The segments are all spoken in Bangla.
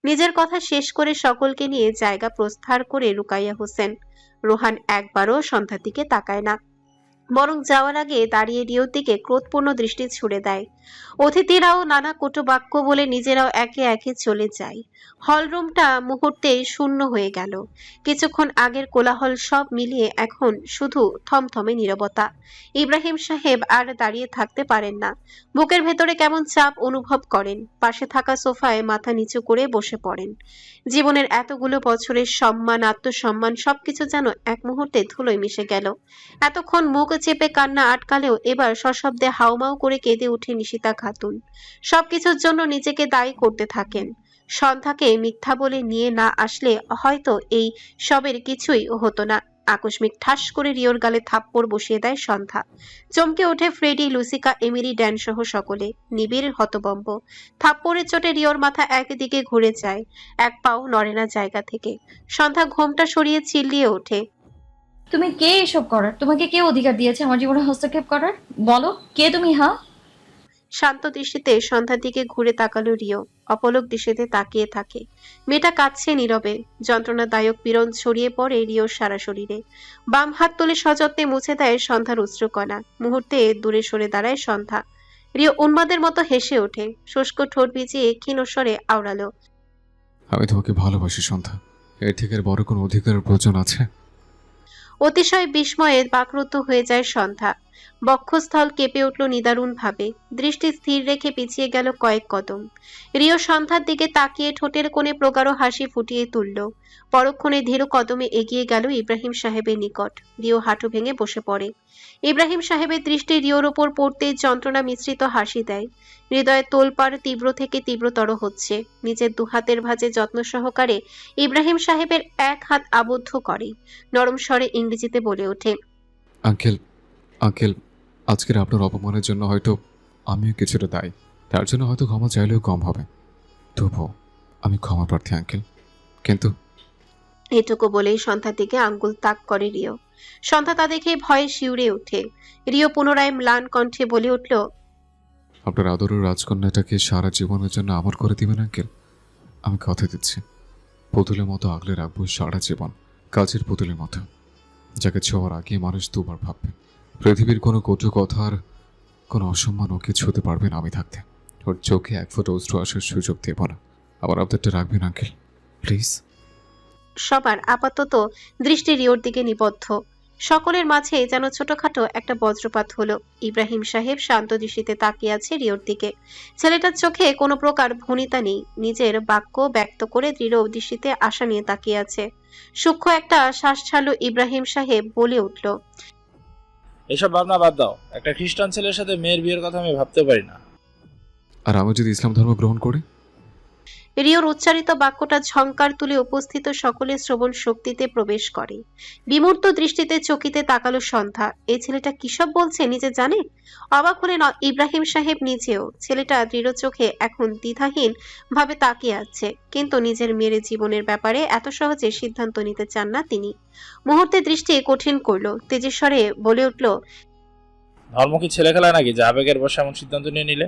নিজের কথা শেষ করে সকলকে নিয়ে জায়গা প্রস্থার করে রুকাইয়া হোসেন। রোহান একবারও সন্ধ্যার দিকে তাকায় না, বরং যাওয়ার আগে দাঁড়িয়ে রিওর দিকে ক্রোধপূর্ণ দৃষ্টি ছুড়ে দেয়। অতিথিরাও নানা কটু বাক্য বলে নিজেরাও একে একে চলে যায়। হলরুমটা মুহূর্তে শূন্য হয়ে গেল। কিছুক্ষণ আগের কোলাহল সব মিলিয়ে এখন শুধু থমথমে নীরবতা। ইব্রাহিম সাহেব আর দাঁড়িয়ে থাকতে পারেন না, বুকের ভেতরে কেমন চাপ অনুভব করেন। পাশে থাকা সোফায় মাথা নিচু করে বসে পড়েন। জীবনের এতগুলো বছরের সম্মান, আত্মসম্মান সবকিছু যেন এক মুহূর্তে ধুলোয় মিশে গেল। এতক্ষণ মুখ চেপে কান্না আটকালেও এবার সশব্দে হাউমাউ করে কেঁদে উঠে নিশিতা খাতুন। সবকিছুর জন্য নিজেকে দায়ী করতে থাকেন। সন্ধ্যাকে মিথ্যা বলে নিয়ে না আসলে হয়তো এই সবের কিছুই হতো না। আকস্মিক ঠাস করে রিওর গালে থাপ্পড় বসিয়ে দেয় সন্ধ্যা। চমকে ওঠে ফ্রেডি, লুসিকা, এমিলি, ড্যান সহ সকলে। নিবিড় হতবম্ব। থাপ্পড়ের চোটে রিওর মাথা একদিকে ঘুরে যায়, এক পাও নড়ে না জায়গা থেকে। সন্ধ্যা ঘোমটা সরিয়ে চিল্লিয়ে ওঠে, তুমি কে এসব করার? তোমাকে কে অধিকার দিয়েছে আমার জীবনে হস্তক্ষেপ করার? বলো কে তুমি? হ্যাঁ, শান্ত দৃষ্টিতে সন্ধ্যার দিকে ঘুরে তাকালো রিও। অপলক দৃষ্টিতে তাকিয়ে থাকে। মেয়েটা কাঁদছে নীরবে। যন্ত্রণাদায়ক পীড়ন ছড়িয়ে পড়ে রিওর সারা শরীরে। বাম হাত তুলে সযত্নে মুছে দেয় সন্ধ্যার অশ্রুকণা। মুহূর্তে দূরে সরে দাঁড়ায় সন্ধ্যা। রিও উন্মাদের মতো হেসে ওঠে, শুষ্ক ঠোঁট ভিজিয়ে ক্ষীণ স্বরে আওড়ালো, আমি তোমাকে ভালোবাসি সন্ধ্যা। এর থেকে আর বড় কোনো অধিকারের প্রয়োজন আছে? অতিশয় বিস্ময়ে বাকরুদ্ধ হয়ে যায় সন্ধ্যা। বক্ষস্থল কেঁপে উঠল নিদারুণ ভাবে। দৃষ্টি স্থির রেখে পিছিয়ে গেল কয়েক কদম। রিও সন্ধ্যার দিকে তাকিয়ে ঠোঁটের কোণে প্রগাঢ় হাসি ফুটিয়ে তুলল। পরক্ষণে ধীর কদমে এগিয়ে গেল ইব্রাহিম সাহেবের নিকট। রিও হাঁটু ভেঙে বসে পড়ে। ইব্রাহিম সাহেবের দৃষ্টি রিওর ওপর পড়তে যন্ত্রণা মিশ্রিত হাসি দেয়। হৃদয়ে তোলপাড় তীব্র থেকে তীব্রতর হচ্ছে। নিজের দুহাতের ভাঁজে যত্ন সহকারে ইব্রাহিম সাহেবের এক হাত আবদ্ধ করে নরম স্বরে ইংরেজিতে বলে ওঠে, আঙ্কেল, আঙ্কেল, আজকের আপনার অপমানের জন্য হয়তো আমিও কিছুটা দায়ী। তার জন্য হয়তো ক্ষমা চাইলেও কম হবে। তবুও আমি ক্ষমা প্রার্থী আঙ্কেল। কিন্তু এটুকু বলেই সন্ধ্যার দিকে আঙ্গুল তাক করে রিও। সন্ধ্যা তা দেখে ভয়ে শিউরে ওঠে। রিও পুনরায় ম্লান কণ্ঠে বলে উঠল, আপনার আদরের রাজকন্যাটাকে সারা জীবনের জন্য আমার করে দিবেন আঙ্কেল। আমি কথা দিচ্ছি, পুতুলের মতো আগলে রাখবো সারা জীবন। কাজের পুতুলের মতো, যাকে ছোঁয়ার আগে মানুষ দুবার ভাববে। পৃথিবীর কোনো কটু কথা আর কোনো অসম্মান ওকে ছুঁতে পারবে না আমি থাকতে। ওর চোখে এক ফোঁটা অশ্রু আসার সুযোগ দেব না। আমার আবদারটা রাখবেন আঙ্কেল, প্লিজ। সবার আপাতত দৃষ্টি রিওর দিকে নিবদ্ধ। সকলের মাঝে যেন ছোটখাটো একটা বজ্রপাত হলো। ইব্রাহিম সাহেব শান্ত দৃষ্টিতে তাকিয়ে আছে রিওর দিকে। ছেলেটার চোখে কোনো প্রকার ভনিতা নেই। নিজের বাক্য ব্যক্ত করে দৃঢ় দৃষ্টিতে আশা নিয়ে তাকিয়ে আছে। সূক্ষ্ম একটা শ্বাস ছাড়ল ইব্রাহিম সাহেব, বলে উঠল, এসব ভাবনা বাদ দাও। একটা খ্রিস্টান ছেলের সাথে মেয়ের বিয়ের কথা আমি ভাবতে পারি না। আর আমি যদি ইসলাম ধর্ম গ্রহণ করি? রিওর উচ্চারিত বাক্যটা ঝংকার তুলে উপস্থিত সকলের শ্রবণ শক্তিতে প্রবেশ করে। বিমূর্ত দৃষ্টিতে চকিতে তাকালো সন্ধ্যা। এই ছেলেটা কিসব বলছে নিজে জানে? অবাক হলেন ইব্রাহিম সাহেব নিজেও। ছেলেটা দৃঢ় চোখে এখন দ্বিধাহীন ভাবে তাকিয়ে আছে, কিন্তু নিজের মেয়ের জীবনের ব্যাপারে এত সহজে সিদ্ধান্ত নিতে চান না তিনি। মুহূর্তে দৃষ্টি কঠিন করলো, তেজের স্বরে বলে উঠল, ধর্ম কি ছেলে খেলা নাকি, যা আবেগের বসে এমন সিদ্ধান্ত নিয়ে নিলে?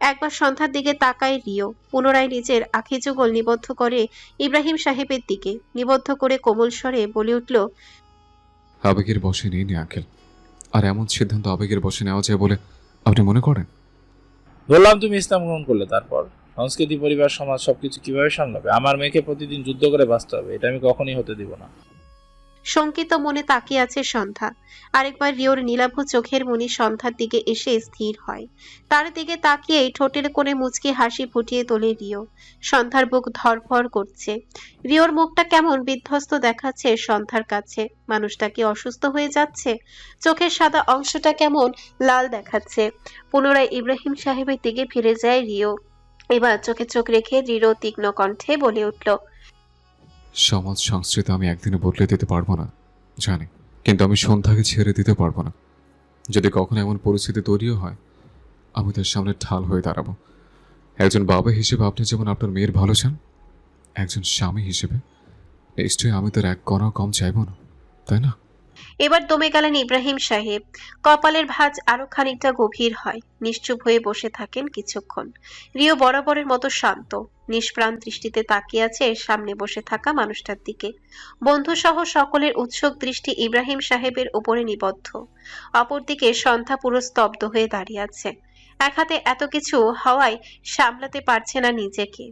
একবার সন্ধ্যার দিকে তাকায় রিও। পুনরায় নিজের আখি যুগল নিবদ্ধ করে ইব্রাহিম সাহেবের দিকে। নিবদ্ধ করে কোমল স্বরে বলে উঠল, আবেগের বশে নিয়ে নি আঙ্কেল। আর এমন সিদ্ধান্ত আবেগের বশে নেওয়া যায় বলে আপনি মনে করেন? বললাম তুমি ইসলাম গ্রহণ করলে, তারপর সংস্কৃতি, পরিবার, সমাজ সবকিছু কিভাবে সামলাবে? আমার মেয়েকে প্রতিদিন যুদ্ধ করে বাঁচতে হবে, এটা আমি কখনই হতে দিব না। শঙ্কিত মনে তাকিয়ে আছে সন্ধ্যা। আরেকবার রিওর নীলাভ চোখের মনি সন্ধ্যার দিকে এসে স্থির হয়। তার দিকে তাকিয়েই ঠোঁটের কোণে মুচকি হাসি ফুটিয়ে তোলে রিও। সন্ধ্যার বুক ধড়ফড় করছে। রিওর মুখটা কেমন বিধ্বস্ত দেখাচ্ছে সন্ধ্যার কাছে। মানুষটা কি অসুস্থ হয়ে যাচ্ছে? চোখের সাদা অংশটা কেমন লাল দেখাচ্ছে। পুনরায় ইব্রাহিম সাহেবের দিকে ফিরে যায় রিও। এবার চোখে চোখ রেখে দৃঢ় তীক্ষ্ণ কণ্ঠে বলে উঠল, সমাজ সংস্কৃতি আমি একদিনে বদলে দিতে পারবো না জানি, কিন্তু আমি সন্ধ্যাকে ছেড়ে দিতে পারবো না। যদি কখনো এমন পরিস্থিতি তৈরিও হয়, আমি তার সামনে ঢাল হয়ে দাঁড়াবো। একজন বাবা হিসেবে আপনি যেমন আপনার মেয়ের ভালো চান, একজন স্বামী হিসেবে নিশ্চয়ই আমি তার এক কণাও কম চাইব না, তাই না? এবার দমে গেলেন ইব্রাহিম সাহেব। কপালের ভাঁজ আরো খানিকটা গভীর হয়। নিশ্চুপ হয়ে বসে থাকেন কিছুক্ষণ। রিও বরাবরের মতো শান্ত, নিষ্প্রাণ দৃষ্টিতে তাকিয়ে আছে সামনে বসে থাকা মানুষটার দিকে। বন্ধু সহ সকলের উৎসুক দৃষ্টি ইব্রাহিম সাহেবের উপরে নিবদ্ধ। অপরদিকে সন্ধ্যা পুরো স্তব্ধ হয়ে দাঁড়িয়ে আছে। এক হাতে এত কিছু হওয়ায় সামলাতে পারছে না নিজেকে।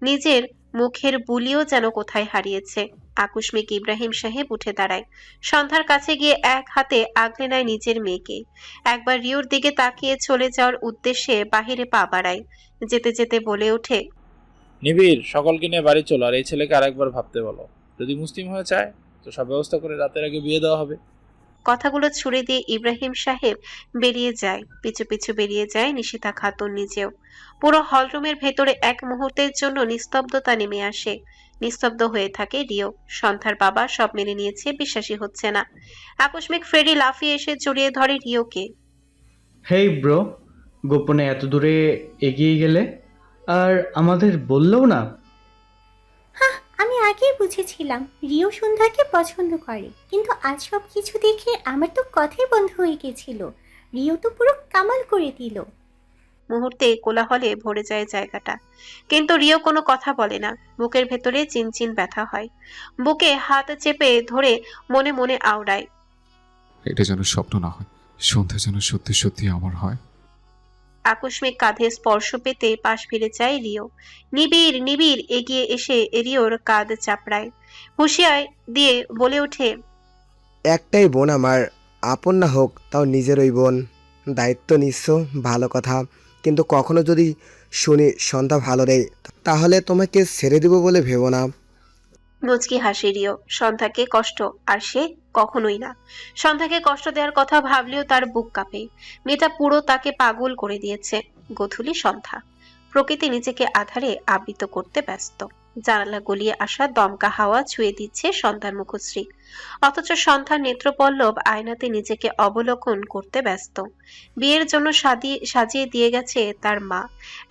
নিজের মুখের বুলিও যেন কোথায় হারিয়েছে। আকস্মিক ইব্রাহিম সাহেব উঠে দাঁড়ায়। সন্ধ্যার কাছে গিয়ে এক হাতে আগলে নেয় নিজের মেয়েকে। একবার রিওর দিকে তাকিয়ে চলে যাওয়ার উদ্দেশ্যে বাহিরে পা বাড়ায়। যেতে যেতে বলে ওঠে, নিবিড়, সকলকে নিয়ে বাড়ি চলো, আর এই ছেলেকে আরেকবার ভাবতে বলো। যদি মুসলিম হয়ে যায় তো সব ব্যবস্থা করে রাতের আগে বিয়ে দেওয়া হবে। কথাগুলো ছুড়ে দিয়ে ইব্রাহিম সাহেব বেরিয়ে যায়। পিছু পিছু বেরিয়ে যায় নিশিতা খাতুন নিজেও। পুরো হলরুমের ভেতরে এক মুহূর্তের জন্য নিস্তব্ধতা নেমে আসে। নিস্তব্ধ হয়ে থাকে রিও। সন্ধ্যার বাবা সব মেনে নিয়েছে, বিশ্বাসই হচ্ছে না। আকস্মিক ফ্রেডি লাফিয়ে এসে জড়িয়ে ধরে রিওকে। হেই ব্রো, গোপনে এত দূরে এগিয়ে গেলে আর আমাদের বললেও না। আমি আগেই বুঝেছিলাম রিও সন্ধ্যাকে পছন্দ করে, কিন্তু আজ সব কিছু দেখে আমার তো কথাই বন্ধ হয়ে গেছিল। রিও তো পুরো কামাল করে দিল। মুহূর্তে কোলাহলে ভরে যায় জায়গাটা। কিন্তু রিও কোনো কথা বলে না। বুকের ভেতরে চিনচিন ব্যথা হয়। বুকে হাত চেপে ধরে মনে মনে আওড়ায়, এটা যেন স্বপ্ন না হয়, সন্ধ্যা যেন সত্যি সত্যি আমার হয়। আকস্মিক কাঁধে স্পর্শ পেতে পাশ ফিরে যায় রিও। নিবিড় নিবিড় এগিয়ে এসে রিওর কাঁধ চাপড়ায়। হুঁশিয়ার দিয়ে বলে ওঠে, একটাই বোন আমার, আপন না হোক তাও নিজেরই বোন। দায়িত্ব নিচ্ছ, ভালো কথা, কিন্তু কখনো যদি শুনি সন্ধ্যা ভালো নেই, তাহলে তোমাকে ছেড়ে দিব বলে ভেবো না। মুচকি হাসি রিও। সন্ধ্যাকে কষ্ট, আর সে কখনোই না। সন্ধ্যাকে কষ্ট দেওয়ার কথা ভাবলেও তার বুক কাঁপে। মেয়েটা পুরো তাকে পাগল করে দিয়েছে। গোধূলি সন্ধ্যা। প্রকৃতি নিজেকে আধারে আবৃত করতে ব্যস্ত। জানালা গলিয়ে আসা দমকা হাওয়া ছুঁয়ে দিচ্ছে সন্ধ্যার মুখশ্রী। অথচ সন্ধ্যার নেত্রপল্লব আয়নাতে নিজেকে অবলোকন করতে ব্যস্ত। বিয়ের জন্য সাজিয়ে দিয়ে গেছে তার মা।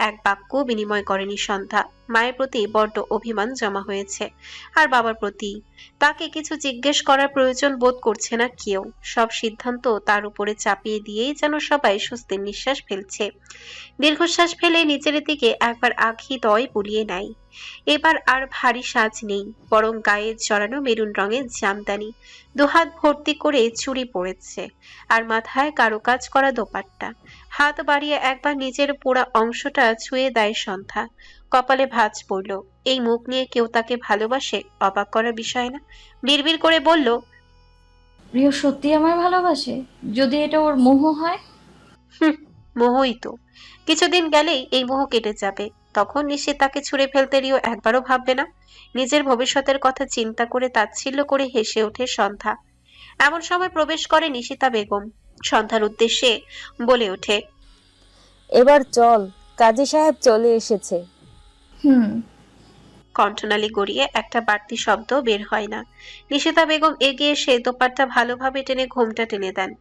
এক বাক্য বিনিময় করেনি সন্ধ্যা। মায়ের প্রতি বড্ড অভিমান জমা হয়েছে। আর বাবার প্রতি তাকে কিছু জিজ্ঞেস করার প্রয়োজন বোধ করছে না কেউ। সব সিদ্ধান্ত তার উপরে চাপিয়ে দিয়েই যেন সবাই স্বস্তির নিঃশ্বাস ফেলছে। দীর্ঘশ্বাস ফেলে নিচের দিকে একবার আঁখি দয় বুলিয়ে নেয়। এবার আর ভারী সাজ নেই, বরং গায়ে জড়ানো মেরুন রঙের জামদানি, দুহাত ভর্তি করে চুড়ি পড়েছে, আর মাথায় কারুকাজ করা দোপাট্টা। হাত বাড়িয়ে একবার নিজের পুরা অংশটা ছুঁয়ে দেয় সন্ধ্যা। কপালে ভাঁজ পড়ল। এই মুখ নিয়ে কেউ তাকে ভালোবাসে, অবাক করার বিষয় না। বিড়বিড় করে বলল, রিও সত্যি আমায় ভালোবাসে? যদি এটা ওর মোহ হয়? হুম, মোহই তো। কিছুদিন গেলেই এই মোহ কেটে যাবে। তখন নিশ্চয় তাকে ছুঁড়ে ফেলতে রিও একবারও ভাববে না। নিজের ভবিষ্যতের কথা চিন্তা করে তাচ্ছিল্য করে হেসে ওঠে সন্ধ্যা। এমন সময় প্রবেশ করে নিশিতা বেগম। সন্ধ্যার উদ্দেশ্যে বলে ওঠে, এবার চল, কাজী সাহেব চলে এসেছে। হুম। কণ্ঠনালী গড়িয়ে একটা বাড়তি শব্দ বের হয় না। নিশিতা বেগম এগিয়ে এসে দোপাট্টা ভালোভাবে টেনে ঘোমটা টেনে দেন।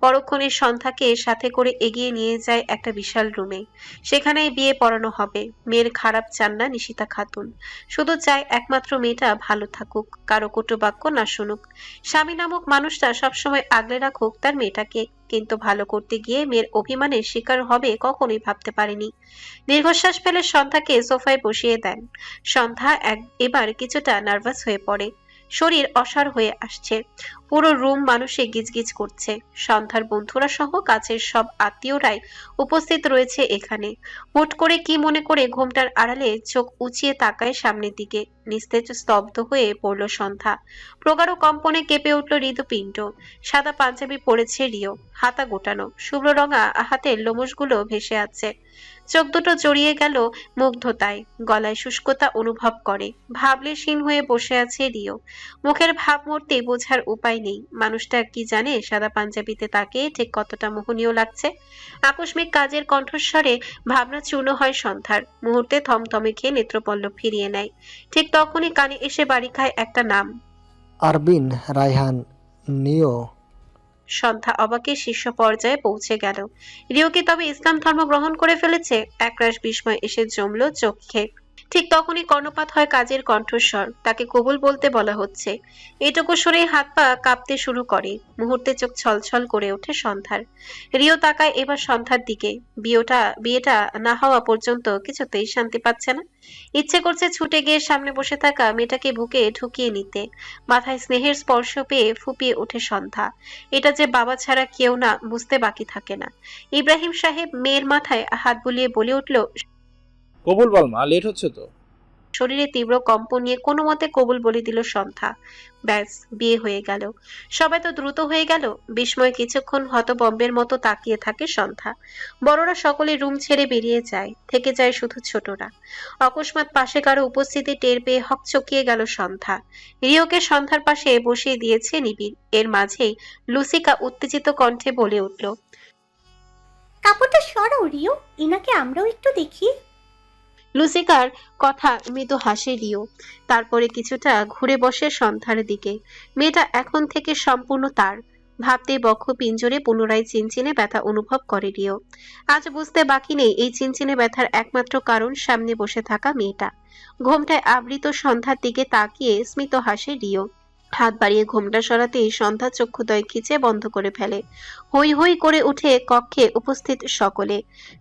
পরক্ষণে সন্ধ্যাকে সাথে করে এগিয়ে নিয়ে যায় একটা বিশাল রুমে। সেখানেই বিয়ে পড়ানো হবে। মেয়ের খারাপ চান না নিশিতা খাতুন। শুধু চায় একমাত্র মেয়েটা ভালো থাকুক, কারো কটু বাক্য না শুনুক। স্বামী নামক মানুষটা সবসময় আগলে রাখুক তার মেয়েটাকে। কিন্তু ভালো করতে গিয়ে মেয়ের অভিমানের শিকার হবে কখনোই ভাবতে পারেনি। দীর্ঘশ্বাস ফেলে সন্ধ্যাকে সোফায় বসিয়ে দেন। সন্ধ্যা এবার কিছুটা নার্ভাস হয়ে পড়ে। শরীর অসাড় হয়ে আসছে। পুরো রুম মানুষে গিজগিজ করছে। সন্ধ্যার বন্ধুরা সহ কাছের সব আত্মীয়রাই উপস্থিত রয়েছে এখানে। হুট করে কি মনে করে ঘোমটার আড়ালে চোখ উঁচিয়ে তাকায় সামনের দিকে। নিস্তেজ স্তব্ধ হয়ে পড়ল সন্ধ্যা। প্রগাঢ় কম্পনে কেঁপে উঠল হৃদপিণ্ড। সাদা পাঞ্জাবি পরেছে রিও, হাতা গোটানো, শুভ্র রঙা হাতের লোমশগুলো ভেসে আছে। চোখ দুটো জড়িয়ে গেল মুগ্ধতায়। গলায় শুষ্কতা অনুভব করে। ভাবলেশীন হয়ে বসে আছে রিও। মুখের ভাবমূর্তি বোঝার উপায় নেই। মানুষটা কি জানে সাদা পাঞ্জাবিতে তাকে ঠিক কতটা মোহনীয় লাগছে। আকস্মিক কাজের কণ্ঠস্বরে ভাবনা চূর্ণ হয় সন্ধ্যার। মুহূর্তে থমথমে খেয়ে নেত্রপল্লব ফিরিয়ে নেয়। ঠিক তখনই কানে এসে বাড়ি খায় একটা নাম, আরবিন রায়হান নিও। সন্ধ্যা অবাকের শীর্ষ পর্যায়ে পৌঁছে গেল। রিও কি তবে ইসলাম ধর্ম গ্রহণ করে ফেলেছে? একরাশ বিস্ময় এসে জমলো চোখে। ঠিক তখনই কর্ণপাত হয় কাজের কণ্ঠস্বর। তাকে কবুল বলতে বলা হচ্ছে। এটুকু শুনে হাত পা কাঁপতে শুরু করে। মুহূর্তে চোখ ছলছল করে ওঠে সন্ধ্যার। রিও তাকায় এবার সন্ধ্যার দিকে। বিয়েটা না হওয়া পর্যন্ত কিছুতেই শান্তি পাচ্ছে না। ইচ্ছে করছে ছুটে গিয়ে সামনে বসে থাকা মেয়েটাকে বুকে ঢুকিয়ে নিতে। মাথায় স্নেহের স্পর্শ পেয়ে ফুপিয়ে ওঠে সন্ধ্যা। এটা যে বাবা ছাড়া কেউ না বুঝতে বাকি থাকে না। ইব্রাহিম সাহেব মেয়ের মাথায় হাত বুলিয়ে বলে উঠল, কবুল বল মা, লেট হচ্ছে তো। শরীরে তীব্র কম্প নিয়ে কোনো মতে কবুল বলে দিল সন্ধ্যা। ব্যাস, বিয়ে হয়ে গেল। সবাই তো দ্রুত হয়ে গেল। বিস্ময় কিছুক্ষণ হতবম্বের মতো তাকিয়ে থাকে সন্ধ্যা। বড়রা সকলে রুম ছেড়ে বেরিয়ে যায়, থেকে যায় শুধু ছোটরা। অকস্মাৎ পাশে কারো উপস্থিতি টের পেয়ে হকচকিয়ে গেল সন্ধ্যা। রিওকে সন্ধ্যার পাশে বসিয়ে দিয়েছে নিবিড়। এর মাঝেই লুসিকা উত্তেজিত কণ্ঠে বলে উঠল, কাপড়টা সরাও রিও, ইনাকে আমরাও একটু দেখি। লুসিকার কথা মৃদু হাসে রিও। তারপরে কিছুটা ঘুরে বসে সন্ধ্যার দিকে। মেয়েটা এখন থেকে সম্পূর্ণ তার। ভাবতেই বক্ষ পিঞ্জরে পুনরায় চিনচিনে ব্যথা অনুভব করে রিও। আজ বুঝতে বাকি নেই এই চিনচিনে ব্যথার একমাত্র কারণ সামনে বসে থাকা মেয়েটা। ঘোমটায় আবৃত সন্ধ্যার দিকে তাকিয়ে স্মিত হাসে রিও। হাত বাড়িয়ে ঘোমটা সরাতেই সন্ধ্যা চক্ষুদ্বয় খিচে বন্ধ করে ফেলে। হই হই করে উঠে কক্ষে উপস্থিত সকলে।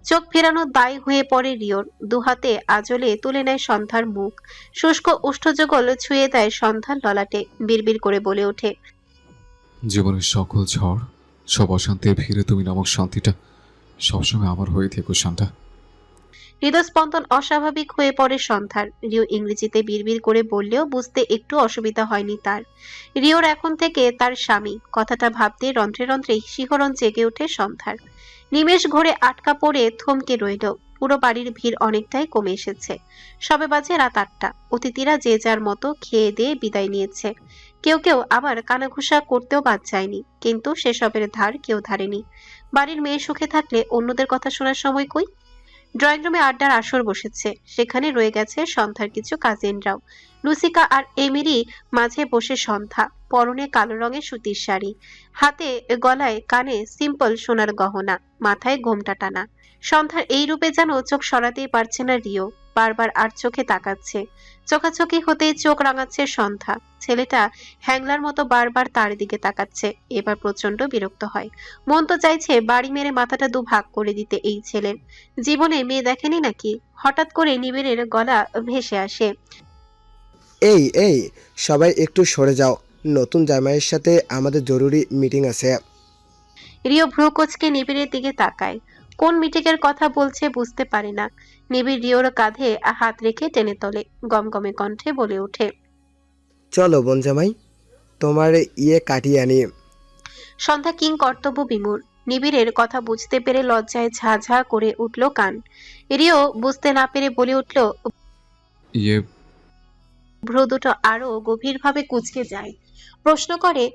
চোখ ফেরানো দায় হয়ে পড়ে রিওর। দুহাতে আঁচলে তুলে নেয় সন্ধ্যার মুখ। শুষ্ক ওষ্ঠযুগল ছুঁয়ে দেয় সন্ধ্যার ললাটে। বিড়বিড় করে বলে ওঠে, জীবনের সকল ঝড়, সব অশান্তির ভিড়ে তুমি নামক শান্তিটা সবসময় আমার হয়ে থেকো শান্তা। হৃদস্পন্দন অস্বাভাবিক হয়ে পড়ে সন্ধ্যার। রিও ইংরেজিতে বিড়বিড় করে বললেও বুঝতে একটু অসুবিধা হয়নি তার। রিওর এখন থেকে তার স্বামী কথাটা ভাবতে রন্ধ্রে রন্ধ্রে শিহরণ জেগে ওঠে সন্ধ্যার। নিমেষ ঘরে আটকা পড়ে থমকে রইল। পুরো বাড়ির ভিড় অনেকটাই কমে এসেছে। সবে বাজে রাত 8টা। অতিথিরা যে যার মতো খেয়ে দিয়ে বিদায় নিয়েছে। কেউ কেউ আবার কানাঘুষা করতেও বাদ যায়নি, কিন্তু সেসবের ধার কেউ ধারেনি। বাড়ির মেয়ে সুখে থাকলে অন্যদের কথা শোনার সময় কই? ড্রয়িং রুমে আড্ডার আসর বসেছে। সেখানে রয়ে গেছে সন্ধ্যার কিছু কাজিনরাও। লুসিকা আর এমিরি মাঝে বসে সন্ধ্যা। পরনে কালো রঙের সুতির শাড়ি, হাতে গলায় কানে সিম্পল সোনার গহনা, মাথায় ঘোমটা টানা। সন্ধ্যার এই রূপে যেন চোখ সরাতেই পারছে না রিও। বারবার আর চোখে তাকাচ্ছে। চোখাচোখি হতেই চোখ রাঙাচ্ছে সন্ধ্যা। ছেলেটা হ্যাংলার মতো বারবার তার দিকে তাকাচ্ছে। এবার প্রচন্ড বিরক্ত হয়। মন তো চাইছে বাড়ি মেরে মাথাটা দুভাগ করে দিতে এই ছেলের। জীবনে মেয়ে দেখেনি নাকি? হঠাৎ করে নিবিড়ের গলা ভেসে আসে, এই এই সবাই একটু সরে যাও, নতুন জামাইয়ের সাথে আমাদের জরুরি মিটিং আছে। রিও ভ্রু কোচকে নিবিড়ের দিকে তাকায়। কোন মিটিংয়ের কথা বলছে বুঝতে পারে না। নিবিড় রিওর কাঁধে হাত রেখে টেনে তোলে। গমগমে কণ্ঠে বলে ওঠে, চলো বোন জামাই, তোমার ইয়ে কাটিয়ে আনি। সন্ধ্যা কিং কর্তব্য বিমূঢ়। নিবিড়ের কথা বুঝতে পেরে লজ্জায় ঝাঝা করে উঠল কান। রিও বুঝতে না পেরে বলে উঠল, ইয়ে, ভ্রু দুটো আরো গভীরভাবে কুঁচকে যায়। প্রশ্ন করে,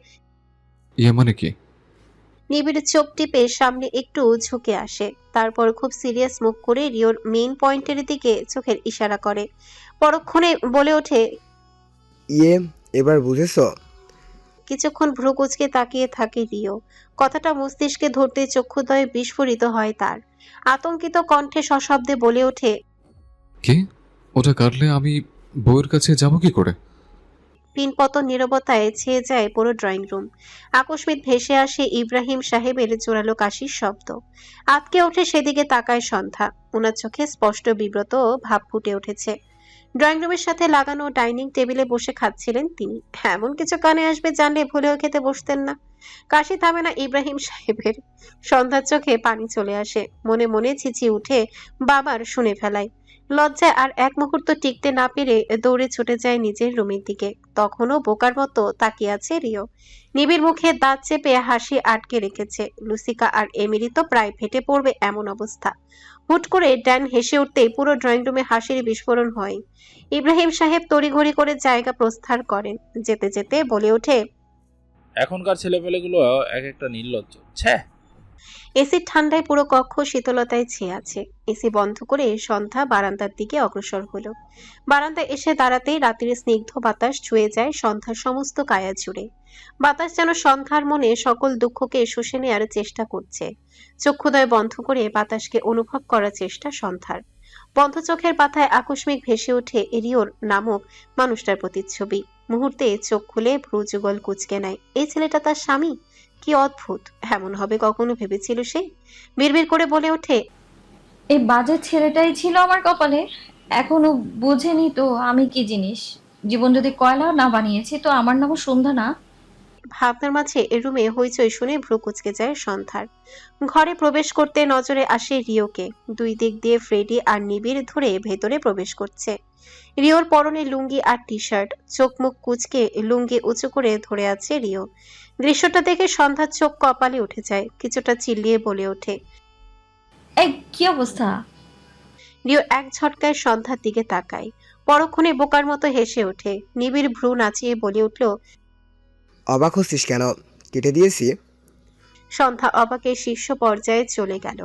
ইয়ে মানে কি? নিবিড় চোখ টিপে সামনে একটু ঝুঁকে আসে। তারপর খুব সিরিয়াস মুখ করে রিওর মেইন পয়েন্টের দিকে চোখের ইশারা করে। পরক্ষণে বলে ওঠে, ইয়ে এবার বুঝেছো? কিছুক্ষণ ভ্রু কুঁচকে তাকিয়ে থাকে রিও। কথাটা মস্তিষ্কে ধরতে চক্ষুদ্বয় বিস্ফোরিত হয় তার। আতঙ্কিত কণ্ঠে সশব্দে বলে ওঠে, কি? ওটা কাটলে আমি বউয়ের কাছে যাব কি করে? পিনপতন নীরবতায় ছেয়ে যায় পুরো ড্রয়িং রুম। আকস্মিক ভেসে আসে ইব্রাহিম সাহেবের জোরালো কাশির শব্দ। আতকে ওঠে সেদিকে তাকায় সন্ধ্যা। ওনার চোখে স্পষ্ট বিব্রত ভাব ফুটে উঠেছে। ড্রয়িং রুমের সাথে লাগানো ডাইনিং টেবিলে বসে খাচ্ছিলেন তিনি। এমন কিছু কানে আসবে জানলে ভুলেও খেতে বসতেন না। কাশি থামে না ইব্রাহিম সাহেবের। সন্ধ্যার চোখে পানি চলে আসে। মনে মনে ছিছি উঠে বাবার শুনে ফেলায়। লজ্জায় আর এক মুহূর্ত টিকতে না পেরে দৌড়ে ছুটে যায় নিজের রুমের দিকে। তখনও বোকার মতো তাকিয়ে আছে রিও। নিবিড় মুখে দাঁত চেপে হাসি আটকে রেখেছে। লুসিকা আর এমিলি তো প্রায় ফেটে পড়বে এমন অবস্থা। হুট করে ড্যান হেসে উঠতেই পুরো ড্রয়িং রুমে হাসির বিস্ফোরণ হয়। ইব্রাহিম সাহেব তড়িঘড়ি করে জায়গা প্রস্থান করেন। যেতে যেতে বলে ওঠে, এখনকার ছেলেপেলেগুলো এক একটা নির্লজ্জ, ছ্যা। এসির ঠান্ডায় পুরো কক্ষ শীতলতায় ছেয়ে আছে। এসি বন্ধ করে সন্ধ্যা বারান্দার দিকে অগ্রসর হলো। বারান্দায় এসে দাঁড়াতেই রাতের স্নিগ্ধ বাতাস ছুঁয়ে যায় সন্ধ্যার সমস্ত কায়া জুড়ে। বাতাস যেন সন্ধ্যার মনে সকল দুঃখকে শুষে নেওয়ার চেষ্টা করছে। চক্ষুদ্বয় বন্ধ করে বাতাসকে অনুভব করার চেষ্টা সন্ধ্যার। বন্ধ চোখের পাতায় আকস্মিক ভেসে ওঠে রিওর নামক মানুষটার প্রতিচ্ছবি। মুহূর্তে চোখ খুলে ভ্রু যুগল কুঁচকে নেয়। এই ছেলেটা তার স্বামী? কি অদ্ভুত! এমন হবে কখনো ভেবেছিল সে? বিড়বিড় করে বলে ওঠে, এই বাজে ছেলেটাই ছিল আমার কপালে। এখনো বোঝেনি তো আমি কি জিনিস। জীবন যদি কয়লা না বানিয়েছি তো আমার নামও সন্ধ্যা না। ভাবনার মাঝে রুমে হইচই শুনে ভ্রু কুঁচকে যায় সন্ধ্যার। ঘরে প্রবেশ করতে নজরে আসে রিওকে। দুই দিক দিয়ে ফ্রেডি আর নিবিড় ধরে ভেতরে প্রবেশ করছে। রিওর পরনে লুঙ্গি আর টি শার্ট, চোখ মুখ কুঁচকে লুঙ্গি উঁচু করে ধরে আছে রিও। দৃশ্যটা দেখে সন্ধ্যার চোখ কপালে উঠে যায়, কিছুটা চিল্লিয়ে বলে ওঠে। এই কি অবস্থা? রিও এক ঝটকায় সন্ধ্যার দিকে তাকায়, পরক্ষণে বোকার মতো হেসে ওঠে। নিবিড় ভ্রু নাচিয়ে বলে উঠল, অবাক হচ্ছিস কেন? কেটে দিয়েছি। সন্ধ্যা অবাকের শীর্ষ পর্যায়ে চলে গেল।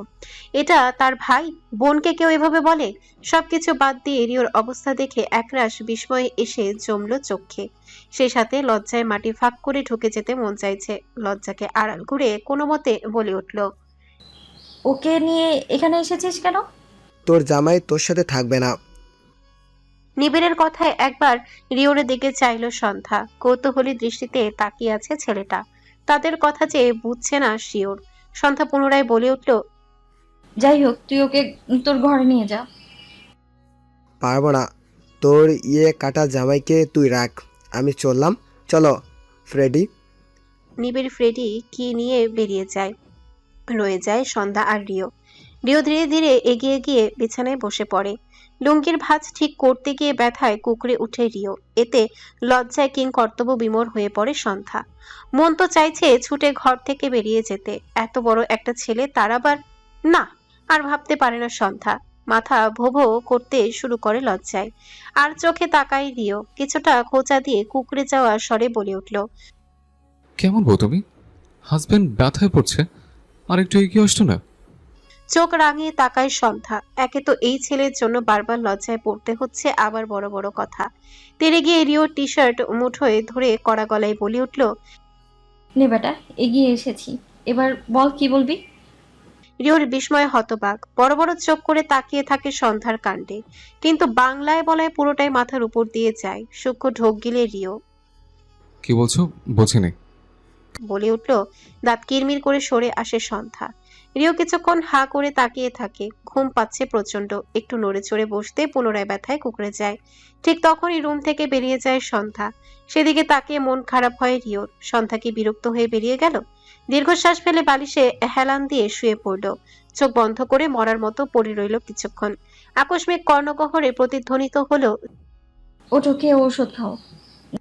এটা তার ভাই? বোনকে কেউ এভাবে বলে? সবকিছু বাদ দিয়ে রিওর অবস্থা দেখে একরাশ বিস্ময়ে এসে জমলো চোখে। সেই সাথে লজ্জায় মাটি ফাঁক করে ঢুকে যেতে মন চাইছে। লজ্জাকে আড়াল করে কোনো মতে বলে উঠল, ওকে নিয়ে এখানে এসেছিস কেন? তোর জামাই তোর সাথে থাকবে না। নিবিড়ের কথায় একবার রিওর দিকে চাইল সন্ধ্যা। কৌতূহলী দৃষ্টিতে তাকিয়ে আছে ছেলেটা। তাদের কথা যে বুঝছে না শিওর। সন্ধ্যা পুনরায় বলে উঠল, যাই হোক, তুই ওকে তোর ঘরে নিয়ে যা। পারবো না। তোর কাটা জামাইকে তুই রাখ, আমি চললাম। চলো ফ্রেডি। নিবিড় ফ্রেডি কি নিয়ে বেরিয়ে যায়। রয়ে যায় সন্ধ্যা আর রিও। রিও ধীরে ধীরে এগিয়ে গিয়ে বিছানায় বসে পড়ে। লুঙ্গির ভাঁজ ঠিক করতে গিয়ে ব্যথায় কুকড়ে উঠে রিও। এতে লজ্জায় কিং কর্তব্য বিমূঢ় হয়ে পড়ে সন্ধ্যা। মন তো চাইছে ছুটে ঘর থেকে বেরিয়ে যেতে। এত বড় একটা ছেলে, তার আবার না। আর ভাবতে পারে না সন্ধ্যা। মাথা ভো ভো করতে শুরু করে লজ্জায়। আর চোখে তাকায় রিও। কিছুটা খোঁচা দিয়ে কুকড়ে যাওয়া স্বরে বলে উঠল, কেমন বউ তুমি? হাজবেন্ড ব্যথায় পড়ছে, আর একটু এগিয়ে আসতো না? চোখ রাঙিয়ে তাকায় সন্ধ্যা। একে তো এই ছেলের জন্য বারবার লজ্জায় পড়তে হচ্ছে, আবার বড় বড় কথা। তেরে গিয়ে রিও টি শার্ট মুঠোয় ধরে কড়া গলায় বলে উঠল, নে বেটা, এগিয়ে এসেছি, এবার বল কি বলবি। রিওর বিস্ময়ে হতবাক, বড় বড় চোখ করে তাকিয়ে থাকে সন্ধ্যার কাণ্ডে। কিন্তু বাংলায় বলায় পুরোটাই মাথার উপর দিয়ে যায়। সূক্ষ্ম ঢোক গিলে রিও কি বলছো? বুঝিনি। বলে উঠল। দাঁত কিরমির করে সরে আসে সন্ধ্যা। রিও কিছুক্ষণ হা করে তাকিয়ে থাকে। ঘুম পাচ্ছে প্রচন্ড। একটু নড়ে চড়ে বসতে পুনরায় ব্যথায় কুকড়ে যায়। ঠিক তখনই রুম থেকে বেরিয়ে যায় সন্ধ্যা। সেদিকে তাকিয়ে মন খারাপ হয় রিওর। সন্ধ্যা কি বিরক্ত হয়ে বেরিয়ে গেল? দীর্ঘশ্বাস ফেলে বালিশে হেলান দিয়ে শুয়ে পড়ল। চোখ বন্ধ করে মরার মতো পড়ে রইল কিছুক্ষণ। আকস্মিক কর্ণগহ্বরে প্রতিধ্বনিত হলো, ওঠো, কে ঔষধ খাও।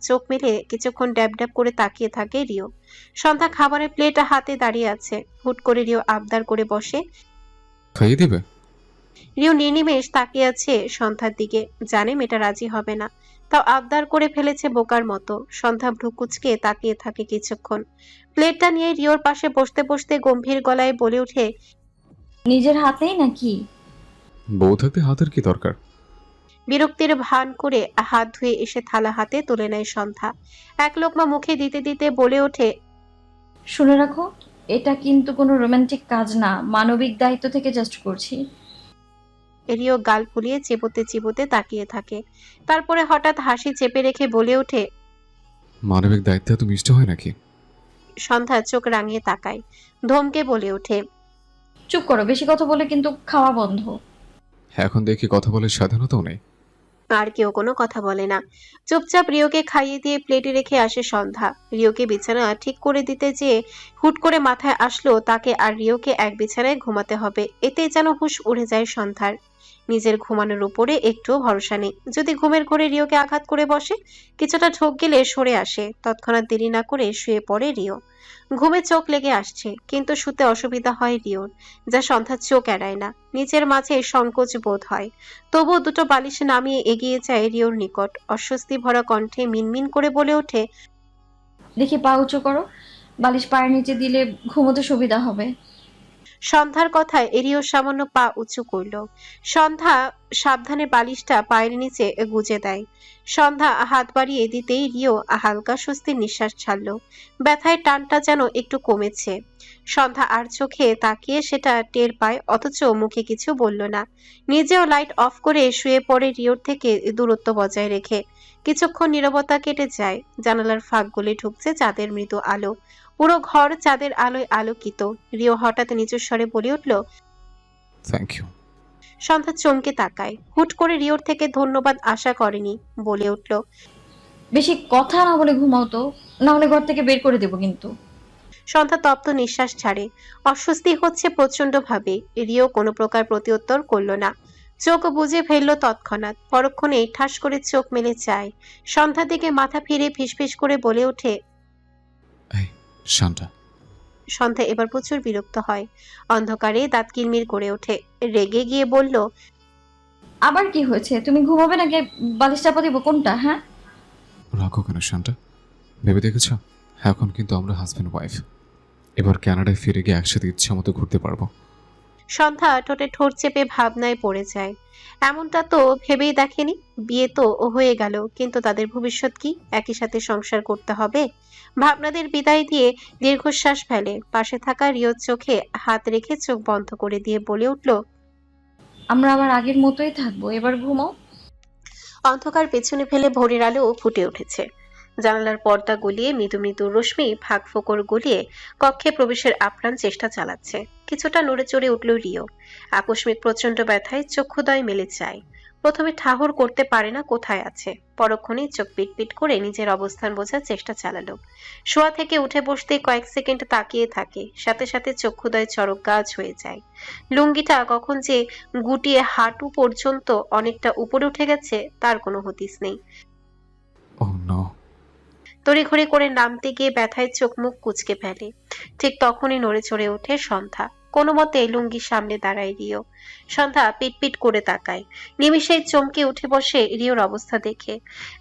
চোখ মেলে কিছুক্ষণ ড্যাব ড্যাব করে তাকিয়ে থাকে রিও। সন্ধ্যা খাবারের প্লেট হাতে দাঁড়িয়ে আছে। হুট করে রিও আবদার করে বসে। খাইয়ে দিবে? রিও নির্নিমেষ তাকিয়ে আছে সন্ধ্যার দিকে। জানে মেয়েটা রাজি হবে না, তাও আবদার করে ফেলেছে বোকার মতো। সন্ধ্যা ভ্রু কুঁচকে তাকিয়ে থাকে কিছুক্ষণ। প্লেটটা নিয়ে রিওর পাশে বসতে বসতে গম্ভীর গলায় বলে ওঠে, নিজের হাতেই নাকি? বউ থাকতে হাতের কি দরকার? বিরক্তির ভান করে হাত ধুয়ে এসে থালা হাতে তুলে নেয় সন্ধ্যা। এক লোকমা মুখে দিতে দিতে বলে ওঠে, শুনে রাখো, এটা কিন্তু কোনো রোমান্টিক কাজ না, মানবিক দায়িত্ব থেকে জাস্ট করছি। রিও গাল ফুলিয়ে চিবোতে চিবোতে তাকিয়ে থাকে। তারপরে হঠাৎ হাসি চেপে রেখে বলে ওঠে, মানবিক দায়িত্ব এত মিষ্টি হয় নাকি? সন্ধ্যা চোখ রাঙিয়ে তাকায়। ধমকে বলে ওঠে, চুপ করো, বেশি কথা বলে কিন্তু খাওয়া বন্ধ। এখন দেখি কথা বলার স্বাধীনতাও নেই। আর কেউ কোনো কথা বলে না। চুপচাপ রিওকে খাইয়ে দিয়ে প্লেটে রেখে আসে সন্ধ্যা। রিওকে বিছানা ঠিক করে দিতে যেয়ে হুট করে মাথায় আসলো তাকে আর রিওকে এক বিছানায় ঘুমাতে হবে। এতে যেন হুঁশ উড়ে যায় সন্ধ্যার। নিজের ঘুমানোর উপরে একটুও ভরসা নেই। যদি ঘুমের ঘোরে রিওকে আঘাত করে বসে, কিছুটা ঢোক গেলে সরে আসে। তৎক্ষণাৎ দেরি না করে শুয়ে পড়ে রিও। ঘুমে চোখ লেগে আসছে, কিন্তু শুতে অসুবিধা হয় রিওর, যা সন্ধ্যার চোখ এড়ায় না। নিচের মাঝে সংকোচ বোধ হয়। তবুও দুটো বালিশ নামিয়ে এগিয়ে যায় রিওর নিকট। অস্বস্তি ভরা কণ্ঠে মিনমিন করে বলে ওঠে, দেখি পা উঁচু করো, বালিশ পায়ের নিচে দিলে ঘুমোতে সুবিধা হবে। সন্ধ্যার কথায় রিও সামান্য পা উঁচু করল। সন্ধ্যা সাবধানে বালিশটা পায়ের নিচে গুজে দেয়। সন্ধ্যা হাত বাড়িয়ে দিতেই রিও হালকা স্বস্তির নিঃশ্বাস ছাড়ল। ব্যথায় টানটা যেন একটু কমেছে। সন্ধ্যা আর চোখে তাকিয়ে সেটা টের পায়, অথচ মুখে কিছু বলল না। নিজেও লাইট অফ করে শুয়ে পড়ে রিওর থেকে দূরত্ব বজায় রেখে। কিছুক্ষণ নীরবতা কেটে যায়। জানালার ফাঁক গলে ঢুকছে চাঁদের মৃদু আলো। পুরো ঘর চাঁদের আলোয় আলোকিত। রিও হঠাৎ নিচু স্বরে বলে উঠল। Thank you. সন্ধ্যা চমকে তাকায়। হুট করে রিওর থেকে ধন্যবাদ আশা করেনি, বলে উঠল। বেশি কথা না বলে ঘুমাও তো, না হলে ঘর থেকে বের করে দেবো কিন্তু। সন্ধ্যা তপ্ত নিঃশ্বাস ছাড়ে। অস্বস্তি হচ্ছে প্রচন্ড ভাবে। রিও কোনো প্রকার প্রত্যুত্তর করল না। চোখ বুজে ফেললো তৎক্ষণাৎ। পরক্ষণে ঠাস করে চোখ মেলে চায়। সন্ধ্যার দিকে মাথা ফিরে ফিসফিস করে বলে ওঠে। এই শান্তা। সন্ধ্যা এবার প্রচুর বিরক্ত হয়। অন্ধকারে দাঁত কিরমির করে ওঠে। রেগে গিয়ে বলল। আবার কি হয়েছে? তুমি ঘুমাবে নাকি বালিশ চাপা দিব কোনটা? হ্যাঁ, রাখো কেন শান্তা? ভেবে দেখেছ, এখন কিন্তু আমরা হাজব্যান্ড ওয়াইফ। এবার কানাডায় ফিরে গিয়ে একসাথে ইচ্ছা মতো ঘুরতে পারবো। সন্ধ্যা ঠোঁটে ঠোঁট চেপে ভাবনায় পড়ে যায়। এমনটা তো ভেবেই দেখেনি। বিয়ে তো হয়ে গেল, কিন্তু তাদের ভবিষ্যৎ কি? একই সাথে সংসার করতে হবে। ভাবনাদের বিদায় দিয়ে দীর্ঘশ্বাস ফেলে। পাশে থাকা রিওর চোখে হাত রেখে চোখ বন্ধ করে দিয়ে বলে উঠল। আমরা আবার আগের মতোই থাকবো, এবার ঘুমাও। অন্ধকার পেছনে ফেলে ভোরের আলো ফুটে উঠেছে। জানালার পর্দা গলিয়ে মৃদু মৃদু রশ্মি ফাঁক ফোকর গলিয়ে কক্ষে প্রবেশের আপ্রাণ চেষ্টা চালাচ্ছে। কিছুটা নড়ে চড়ে উঠল রিও। আকস্মিক প্রচন্ড ব্যথায় চক্ষুদয় মেলে যায়। প্রথমে ঠাহর করতে পারে না কোথায় আছে। পরক্ষণেই চোখ পিটপিট করে নিজের অবস্থান বোঝার চেষ্টা চালালো। শোয়া থেকে উঠে বসতে কয়েক সেকেন্ড তাকিয়ে থাকে, সাথে সাথে চক্ষুদয় চরক গাছ হয়ে যায়। লুঙ্গিটা কখন যে গুটিয়ে হাঁটু পর্যন্ত অনেকটা উপরে উঠে গেছে তার কোনো হদিস নেই। Oh no. তড়িঘড়ি করে নামতে গিয়ে ব্যথায় চোখ মুখ কুঁচকে ফেলে। ঠিক তখনই নড়ে চড়ে ওঠে সন্ধ্যা। কোনো মতে লুঙ্গির সামনে দাঁড়ায় রিও। সন্ধ্যা পিটপিট করে তাকায়। নিমিষেই চমকে উঠে বসে রিওর অবস্থা দেখে।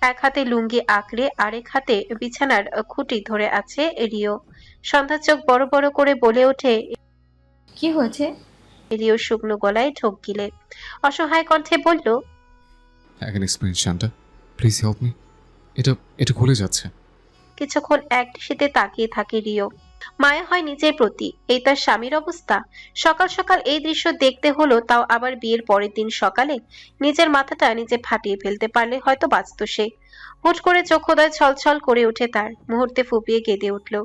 এক হাতে লুঙ্গি আঁকড়ে আরেক হাতে বিছানার খুঁটি ধরে আছে রিও। সন্ধ্যা চোখ বড় বড় করে বলে ওঠে। কি হয়েছে? রিও শুকনো গলায় ঢোক গিলে অসহায় কণ্ঠে বলল। I can explain Shanta, please help me. এটা এটা খুলে যাচ্ছে। কিছুক্ষণ একদৃষ্টিতে তাকিয়ে থাকে রিও। মায়া হয় নিজের প্রতি। এই তার স্বামীর অবস্থা। সকাল সকাল এই দৃশ্য দেখতে হলো, তাও আবার বিয়ের পরের দিন সকালে। নিজের মাথাটা নিজে ফাটিয়ে ফেলতে পারলে হয়তো বাঁচত সে। হুট করে চক্ষুদয় ছলছল করে ওঠে তার। মুহূর্তে ফুপিয়ে কেঁদে উঠল।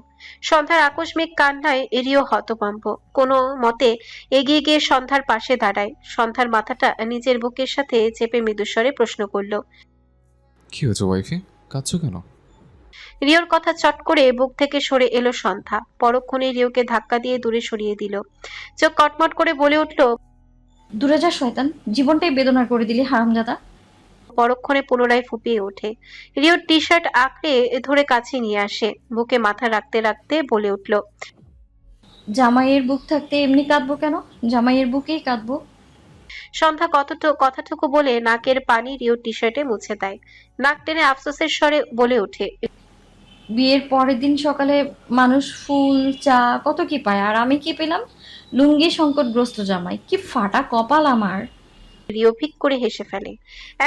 সন্ধ্যার আকস্মিক কান্নায় রিও হতভম্ব। কোনো মতে এগিয়ে গিয়ে সন্ধ্যার পাশে দাঁড়ায়। সন্ধ্যার মাথাটা নিজের বুকের সাথে চেপে মৃদুস্বরে প্রশ্ন করল। কি হয়েছে ওয়াইফি? কাঁদছো কেন? রিওর কথা চট করে বুক থেকে সরে এলো সন্ধ্যা। পরক্ষণে রিওকে ধাক্কা দিয়ে দূরে সরিয়ে দিল। চোখ কটমট করে বলে উঠল। দূরে যা শয়তান, জীবনটাই বেদনা করে দিলি হারামজাদা। পরক্ষণে পুনরায় ফুপিয়ে ওঠে। রিওর টি শার্ট আঁকড়ে ধরে কাছে নিয়ে আসে। বুকে মাথা রাখতে রাখতে বলে উঠল। জামাইয়ের বুক থাকতে এমনি কাঁদবো কেন? জামাইয়ের বুকেই কাঁদবো। সন্ধ্যা কথাটুকু বলে নাকের পানি রিওর টি শার্টে মুছে দেয়। নাক টেনে আফসোসের স্বরে বলে ওঠে। বিয়ের পরের দিন সকালে মানুষ ফুল চা কত কি পায়, আর আমি কি পেলাম? লুঙ্গি সংকটগ্রস্ত জামাই। কি ফাটা কপাল আমার। রিও ফিক করে হেসে ফেলে।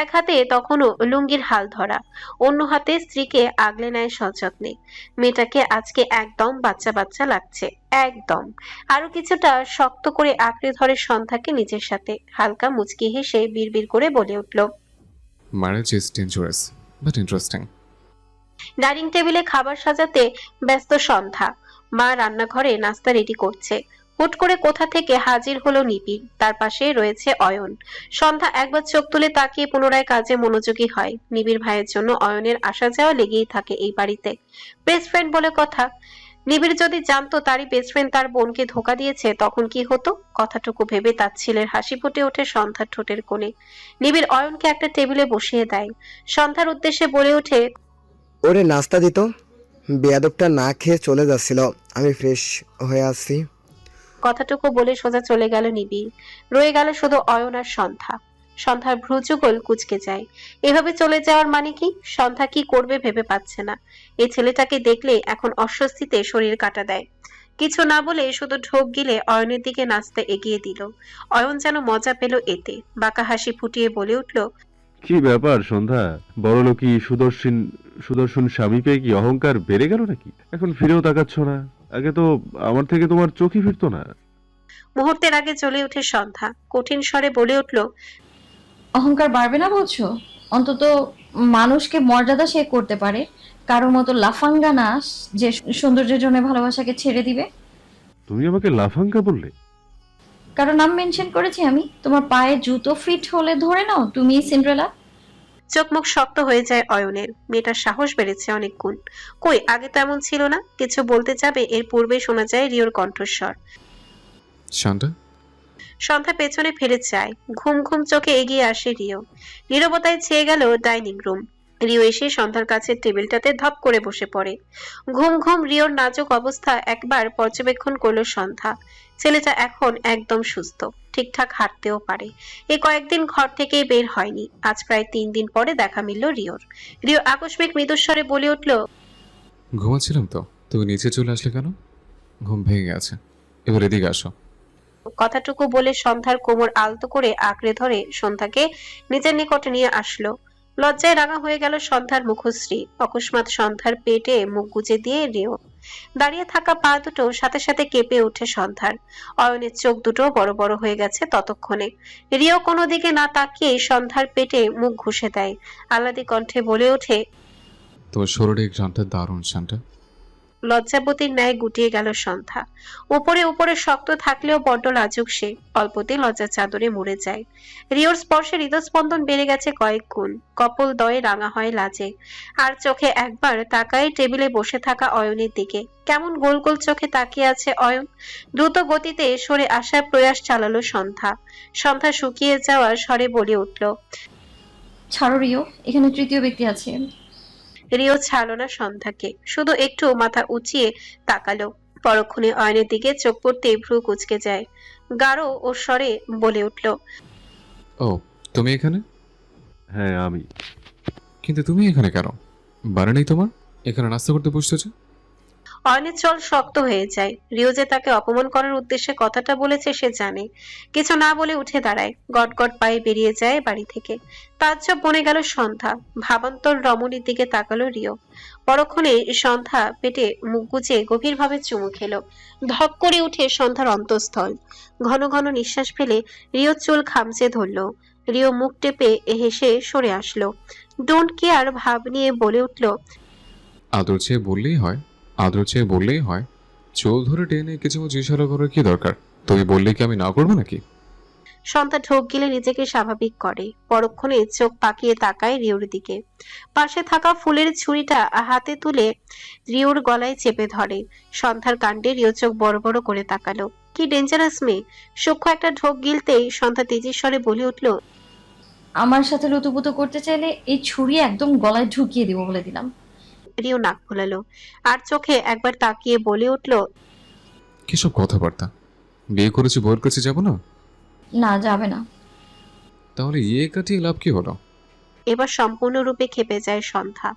এক হাতে তখনও লুঙ্গির হাল ধরা, অন্য হাতে স্ত্রীকে আগলে নেয় সযত্নে। মেয়েটাকে আজকে একদম বাচ্চা বাচ্চা লাগছে। একদম। আরো কিছুটা শক্ত করে আঁকড়ে ধরে সন্ধ্যাকে নিজের সাথে। হালকা মুচকি হেসে বিড়বিড় করে বলে উঠল। Marriage is dangerous but interesting. Dining টেবিলে খাবার সাজাতে ব্যস্ত সন্ধ্যা। মা রান্নাঘরে নাস্তা রেডি করছে। হুট করে কোথা থেকে হাজির হলো নিবিড়। তার পাশে রয়েছে অয়ন। সন্ধ্যা একবার চোখ তুলে তাকিয়ে পুনরায় কাজে মনোযোগী হয়। নিবিড় ভাইয়ের জন্য অয়নের আসা যাওয়া লেগেই থাকে এই বাড়িতে। বেস্ট ফ্রেন্ড বলে কথা। নিবিড় যদি জানতো তারই বেস্ট ফ্রেন্ড তার বোনকে ধোকা দিয়েছে, তখন কি হতো? কথাটুকু ভেবে তার ছেলের হাসি ফুটে ওঠে সন্ধ্যার ঠোঁটের কোণে। নিবিড় অয়নকে একটা টেবিলে বসিয়ে দেয়। সন্ধ্যার উদ্দেশ্যে বলে ওঠে। ওরে নাস্তা দিত। বেয়াদবটা না খেয়ে চলে যাচ্ছিল, আমি ফ্রেশ হয়ে আসছি। কথাটুকু বলে সোজা চলে গেল নিবিড়। রয়ে গেল শুধু অয়ন আর সন্ধ্যা। সন্ধ্যার ভ্রুযুগল কুঁচকে যায়। এভাবে চলে যাওয়ার মানে কি? সন্ধ্যা কি করবে ভেবে পাচ্ছে না। এই ছেলেটাকে দেখলে এখন অস্বস্তিতে শরীর কাটা দেয়। কিছু না বলে শুধু ঢোক গিলে অয়নের দিকে নাচতে এগিয়ে দিল। অয়ন যেন মজা পেল এতে, বাঁকা হাসি ফুটিয়ে বলে উঠল, কি ব্যাপার সন্ধ্যা, বড়লোকি সুদর্শন সুদর্শন স্বামী পেয়ে কি অহংকার বেড়ে গেল নাকি? এখন ফিরেও তাকাচ্ছ না? আগে তো আমার থেকে তোমার চোখই ফিরতো না। মুহূর্তের আগে চলে ওঠে সন্ধ্যা, কঠিন স্বরে বলে উঠল, অহংকার বাড়বে না বলছো? অন্তত মানুষকে মর্যাদা সে করতে পারে, কারোর মতো লাফাঙ্গা না যে সৌন্দর্যের জন্য ভালোবাসাকে ছেড়ে দিবে। তুমি আমাকে লাফাঙ্গা বললে? কারো নাম মেনশন করেছি আমি? তোমার পায়ে জুতো ফিট হলে ধরে নাও তুমি সিন্ড্রেলা। চোখ মুখ শক্ত হয়ে যায় অয়নের। মেয়েটার সাহস বেড়েছে অনেক গুণ। কই আগে তো এমন ছিল না। কিছু বলতে যাবে এর পূর্বে শোনা যায় রিওর কণ্ঠস্বর। শান্তা, সন্ধ্যা পেছনে ফিরে যায়, ঘুম ঘুম চোখে এগিয়ে আসে রিও। নীরবতায় ছেয়ে গেল ডাইনিং রুম। রিও এসে সন্ধ্যার কাছে টেবিলটাতে ধপ করে বসে পড়ে। ঘুম ঘুম রিওর নাজুক অবস্থা একবার পর্যবেক্ষণ করলো সন্ধ্যা। ছেলেটা এখন একদম সুস্থ, ঠিকঠাক হাঁটতেও পারে। এই কয়েকদিন ঘর থেকে বের হয়নি। আজ প্রায় 3 দিন পরে দেখা মিলল রিওর। রিও আকস্মিক মৃদুস্বরে বলে উঠল, ঘুমাচ্ছিলাম তো, তুমি নিচে চলে আসলে কেন? ঘুম ভেঙে গেছে, এবার এদিকে আসো। কথাটুকু বলে সন্ধ্যার কোমর আলতো করে আঁকড়ে ধরে সন্ধ্যাকে নিজের নিকটে নিয়ে আসলো। লজ্জায় রাঙা হয়ে গেল সন্ধ্যার মুখশ্রী। অকস্মাৎ সন্ধ্যার পেটে মুখ গুজে দিয়ে রিও। দাঁড়িয়ে থাকা পা দুটো সাথে সাথে কেঁপে ওঠে সন্ধ্যার। অয়নের চোখ দুটো বড় বড় হয়ে গেছে ততক্ষণে। রিও কোনো দিকে না তাকিয়ে সন্ধ্যার পেটে মুখ ঘুষে দেয়। আহ্লাদী কণ্ঠে বলে ওঠে, তোমার শরীরে ঘ্রাণটা দারুণ শান্তা। লজ্জাবতীর ন্যায় গুটিয়ে গেল সন্ধ্যা। উপরে উপরে শক্ত থাকলেও বড্ড লাজুক সে, অল্পতে লজ্জার চাদরে মুড়ে যায়। রিওর স্পর্শে হৃদস্পন্দন বেড়ে গেছে কয়েক গুণ। কপল দয়ে রাঙা হয় লাজে। আর চোখে একবার তাকায় টেবিলে বসে থাকা অয়নের দিকে। কেমন গোল গোল চোখে তাকিয়ে আছে অয়ন। দ্রুত গতিতে সরে আসার প্রয়াস চালালো সন্ধ্যা। সন্ধ্যা শুকিয়ে যাওয়ার স্বরে বলে উঠল, ছাড়ো রিও, এখানে তৃতীয় ব্যক্তি আছে। রিও ছাড়লো না সন্ধ্যাকে, শুধু একটু মাথা উঁচিয়ে তাকালো। পরক্ষণে অয়নের দিকে চোখ পড়তে ভ্রু কুঁচকে যায়। গাঢ় ও স্বরে বলে উঠল, ও তুমি এখানে? হ্যাঁ আমি। কিন্তু তুমি এখানে কেন? বারে নেই তোমার? এখানে নাস্তা করতে বসতেছে? অয়নের চল শক্ত হয়ে যায়। রিও যে তাকে অপমান করার উদ্দেশ্যে কথাটা বলেছে সে জানে। কিছু না বলে উঠে দাঁড়ায়, গটগট পায়ে বেরিয়ে যায় বাড়ি থেকে। তাজ্জব বনে গেল সন্ধ্যা। ভাবান্তর রমণীর দিকে তাকালো রিও। পরক্ষণে সন্ধ্যা পেটে মুখ গুজে গভীরভাবে চুমু খেলো। ধপ করে উঠে সন্ধ্যার অন্তঃস্থল। ঘন ঘন নিঃশ্বাস ফেলে রিও চুল খামচে ধরলো। রিও মুখ টেপে হেসে সরে আসলো। ডোন্ট কেয়ার ভাব নিয়ে বলে উঠল, আদর চেয়ে বললেই হয়, আদর চেয়ে বললেই হয়। চোল ধরে টেনে কিছু ইশারা করার কি দরকার? তুমি বললে কি আমি না করবো নাকি? সন্ধ্যা ঢোক গিলে নিজেকে স্বাভাবিক করে। পরক্ষণে চোখ পাকিয়ে তাকায় রিওর দিকে। পাশে থাকা ফুলের ছুরিটা হাতে তুলে রিওর গলায় চেপে ধরে। সন্ধ্যার কাণ্ডে রিও চোখ বড় বড় করে তাকালো। কি ডেঞ্জারাস মেয়ে। সূক্ষ্ম একটা ঢোক গিলতেই সন্ধ্যা তেজির স্বরে বলে উঠল, আমার সাথে লুতুপুতু করতে চাইলে এই ছুরি একদম গলায় ঢুকিয়ে দিব বলে দিলাম। রিও নাক ফোলালো। আর চোখে একবার তাকিয়ে বলে উঠল, কিসব কথাবার্তা? বিয়ে করেছি, বউয়ের কাছে যাবো না? না, যাবে না। তাহলে ইয়ে কাটিয়ে লাভ কি হলো? এবার সম্পূর্ণরূপে ক্ষেপে যায় সন্ধ্যা।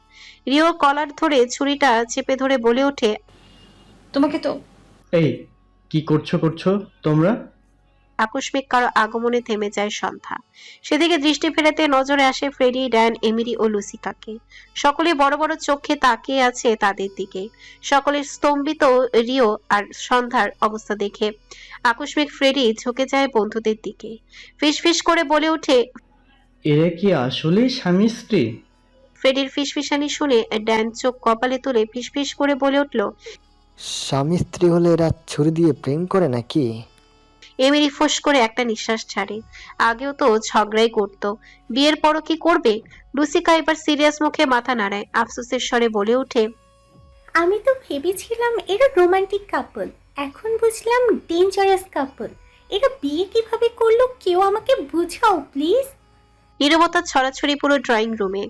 রিও কলার ধরে ছুরিটা চেপে ধরে বলে ওঠে, তোমাকে তো এই কি করছো তোমরা? আকস্মিক কারো আগমনে থেমে যায় সন্ধ্যা। সেদিকে দৃষ্টি ফেরাতে নজরে আসে ফ্রেডি, ড্যান, এমিরি ও লুসিকাকে। সকলে বড় বড় চোখে তাকিয়ে আছে তাদের দিকে। সকলের স্তম্ভিত রিও আর সন্ধ্যার অবস্থা দেখে। আকস্মিক ফ্রেডি ঝুঁকে যায় বন্ধুদের দিকে। ফিসফিস করে বলে ওঠে, এরা কি আসলে স্বামী স্ত্রী? ফ্রেডির ফিসফিসানি শুনে ড্যান চোখ কপালে তুলে ফিসফিস করে বলে উঠল, স্বামী স্ত্রী হলে এরা ছুরি দিয়ে প্রেম করে নাকি? এমিরি ফোঁস করে একটা নিঃশ্বাস ছাড়ে। আগেও তো ঝগড়াই করতো, বিয়ের পরও কি করবে? লুসিকা এবার সিরিয়াস মুখে মাথা নাড়ায়, আফসোসের স্বরে বলে ওঠে, আমি তো ভেবেছিলাম এরা রোমান্টিক কাপল, এখন বুঝলাম ডেঞ্জারাস কাপল। এরা বিয়ে কিভাবে করলো কেউ আমাকে বুঝাও প্লিজ। নীরবতা ছড়াছড়ি পুরো ড্রয়িং রুমে।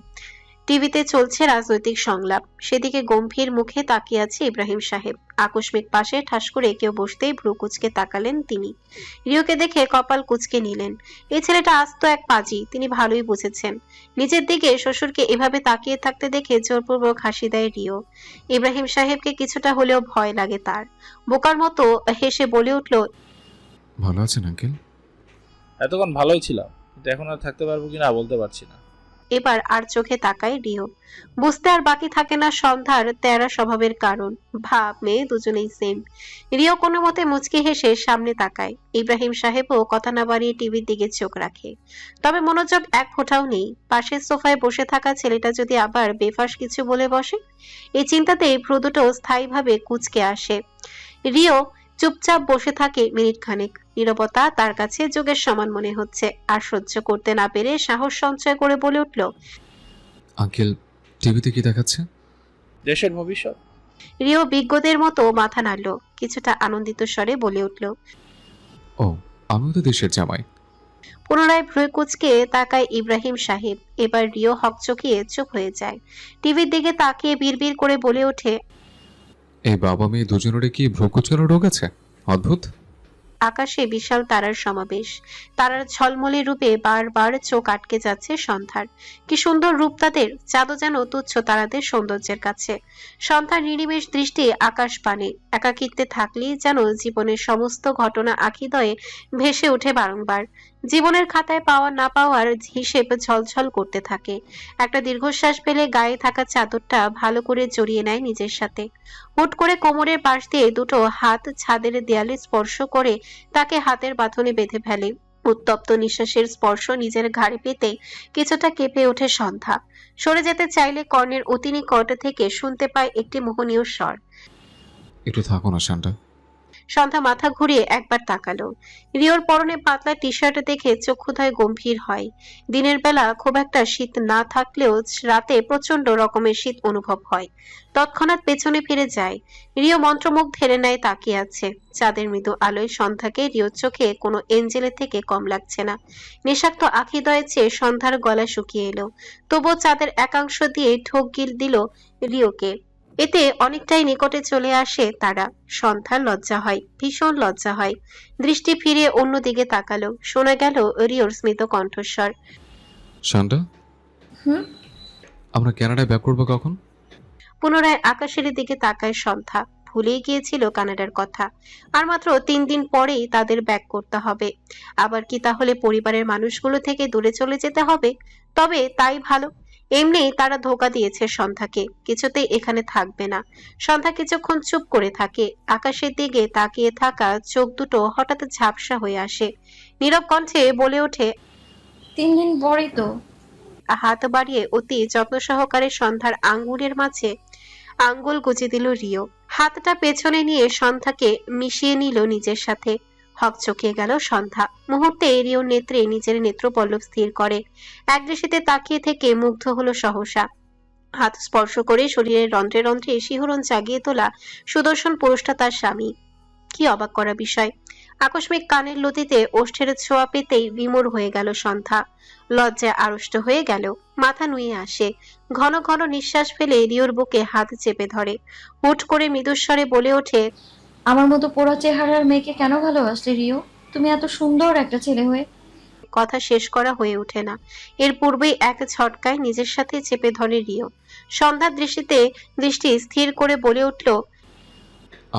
টিভিতে চলছে রাজনৈতিক সংলাপ, সেদিকে গম্ভীর মুখে তাকিয়ে আছে ইব্রাহিম সাহেব। আকস্মিক পাশে ঠাস করে কেউ বসতেই ভ্রু কুচকে তাকালেন তিনি। রিওকে দেখে কপাল কুচকে নিলেন। এই ছেলেটা আস্ত এক পাজি, তিনি ভালোই বুঝেছেন। নিজের দিকে শ্বশুরকে এভাবে তাকিয়ে থাকতে দেখে জোরপূর্বক হাসি দেয় রিও। ইব্রাহিম সাহেবকে কিছুটা হলেও ভয় লাগে তার। বোকার মতো হেসে বলে উঠল, ভালো আছেন আঙ্কেল? এতক্ষণ ভালোই ছিলাম, কিন্তু এখন আর থাকতে পারবো কিনা বলতে পারছি না। এবার আর চোখে তাকায় রিও। বুঝতে আর বাকি থাকে না সন্ধ্যার তেরা স্বভাবের কারণ। ভাব মেয়ে দুজনেই সেম। রিও কোনো মতে মুচকি হেসে সামনে তাকায়। ইব্রাহিম সাহেবও কথা না বাড়িয়ে টিভির দিকে চোখ রাখে, তবে মনোযোগ এক ফোঁটাও নেই। পাশের সোফায় বসে থাকা ছেলেটা যদি আবার বেফাস কিছু বলে বসে, এই চিন্তাতেই ভ্রু দুটো স্থায়ীভাবে কুঁচকে আসে। রিও চুপচাপ বসে থাকে মিনিট খানেক। নীরবতা তার কাছে যোগের সমান মনে হচ্ছে। আর সহ্য করতে না পেরে সাহস সঞ্চয় করে বলে উঠল, আঙ্কেল, টিভিতে কি দেখাচ্ছে? দেশের ভবিষ্যৎ। রিও বিজ্ঞদের মতো মাথা নাড়ল, কিছুটা আনন্দিত স্বরে বলে উঠল। ও, আমিও তো দেশের জামাই। পুনরায় ভ্রু কুঁচকে তাকায় ইব্রাহিম সাহেব। এবার রিও হকচকিয়ে চুপ হয়ে যায়। টিভির দিকে তাকিয়ে বিড়বিড় করে বলে ওঠে, এই বাবা মেয়ে দুজনেরই কি ভ্রু কুচকানো রোগ আছে? অদ্ভুত। আকাশে বিশাল তারার সমাবেশ। তারার ঝলমলে রূপে বারবার চোখ আটকে যাচ্ছে সন্ধ্যার। কি সুন্দর রূপ তাদের! চাঁদও যেন তুচ্ছ তারাদের সৌন্দর্যের কাছে। সন্ধ্যার নির্নিমেষ দৃষ্টি আকাশ পানে। একাকিত্বে থাকলেই যেন জীবনের সমস্ত ঘটনা আখিদয়ে ভেসে ওঠে বারংবার। জীবনের খাতায় পাওয়া না পাওয়ার হিসেব ঝলঝল করতে থাকে। একটা দীর্ঘশ্বাস ফেলে গায়ে থাকা চাদরটা ভালো করে জড়িয়ে নেয় নিজের সাথে। হুট করে কোমরের পাশ দিয়ে দুটো হাত ছাদের দেয়ালে স্পর্শ করে তাকে হাতের বাঁধনে বেঁধে ফেলে। উত্তপ্ত নিঃশ্বাসের স্পর্শ নিজের ঘাড়ে পেতে কিছুটা কেঁপে ওঠে সন্ধ্যা। সরে যেতে চাইলে কর্ণের অতি নিকট থেকে শুনতে পায় একটি মোহনীয় স্বর। একটু থাকো না শান্তা। সন্ধ্যা মাথা ঘুরিয়ে একবার তাকালো। রিওর পরনে পাতলা টি শার্ট দেখে চক্ষুদ্বয় গম্ভীর হয়। দিনের বেলা খুব একটা শীত না থাকলেও রাতে প্রচন্ড রকমের শীত অনুভব হয়। তৎক্ষণাৎ পেছনে ফিরে যায়। রিও মন্ত্রমুখ ধরে নেয় তাকিয়ে আছে। চাঁদের মৃদু আলোয় সন্ধ্যাকে রিওর চোখে কোনো এঞ্জেলের থেকে কম লাগছে না। নেশাক্ত আখিদয়ের চেয়ে সন্ধ্যার গলা শুকিয়ে এলো। তবুও চাঁদের একাংশ দিয়ে ঢোক গিল দিল রিওকে। এতে অনেকটাই নিকটে চলে আসে তারা। সন্ধ্যার লজ্জা হয়, ভীষণ লজ্জা হয়। দৃষ্টি ফিরিয়ে অন্যদিকে তাকালো। শোনা গেল রিওর স্মিত কণ্ঠস্বর। শান্তা, হুম? আমরা কানাডায় ব্যাক করবো কখন? পুনরায় আকাশের দিকে তাকায় সন্ধ্যা। ভুলেই গিয়েছিল কানাডার কথা। আর মাত্র 3 দিন পরেই তাদের ব্যাক করতে হবে। আবার কি তাহলে পরিবারের মানুষগুলো থেকে দূরে চলে যেতে হবে? তবে তাই ভালো। এমনি তারা ধোঁকা দিয়েছে সন্ধ্যাকে, কিছুতেই এখানে থাকবে না। সন্ধ্যা কিছুক্ষণ চুপ করে থাকে। আকাশের দিকে তাকিয়ে থাকা চোখ দুটো হঠাৎ ঝাপসা হয়ে আসে। নীরব কণ্ঠে বলে ওঠে, 3 দিন পরেই তো। হাত বাড়িয়ে অতি যত্ন সহকারে সন্ধ্যার আঙ্গুলের মাঝে আঙ্গুল গুজে দিল রিও। হাতটা পেছনে নিয়ে সন্ধ্যাকে মিশিয়ে নিল নিজের সাথে। হকচকিয়ে গেল সন্ধ্যা। মুহূর্তে রিওর নেত্রে নিজের নেত্রপল্লব স্থির করে। এক দৃষ্টিতে তাকিয়ে থেকে মুগ্ধ হলো সহসা। হাত স্পর্শ করে শরীরের রন্ধ্রে রন্ধ্রে শিহরণ জাগিয়ে তোলা সুদর্শন পুরুষটা তার স্বামী। কি অবাক করা বিষয়! আকস্মিক কানের লতিতে ওষ্ঠের ছোঁয়া পেতেই বিমূঢ় হয়ে গেল সন্ধ্যা। লজ্জায় আড়ষ্ট হয়ে গেল। মাথা নুয়ে আসে। ঘন ঘন নিঃশ্বাস ফেলে রিওর বুকে হাত চেপে ধরে। হুট করে মৃদুস্বরে বলে ওঠে, আমার মতো পোড়া চেহারার মেয়েকে কেন ভালোবাসলে রিও? তুমি এত সুন্দর একটা ছেলে হয়ে। কথা শেষ করা হয়ে ওঠে না। এর পূর্বেই এক ঝটকায় নিজের সাথে চেপে ধরে রিও। সন্ধ্যার দৃষ্টি স্থির করে বলে উঠল,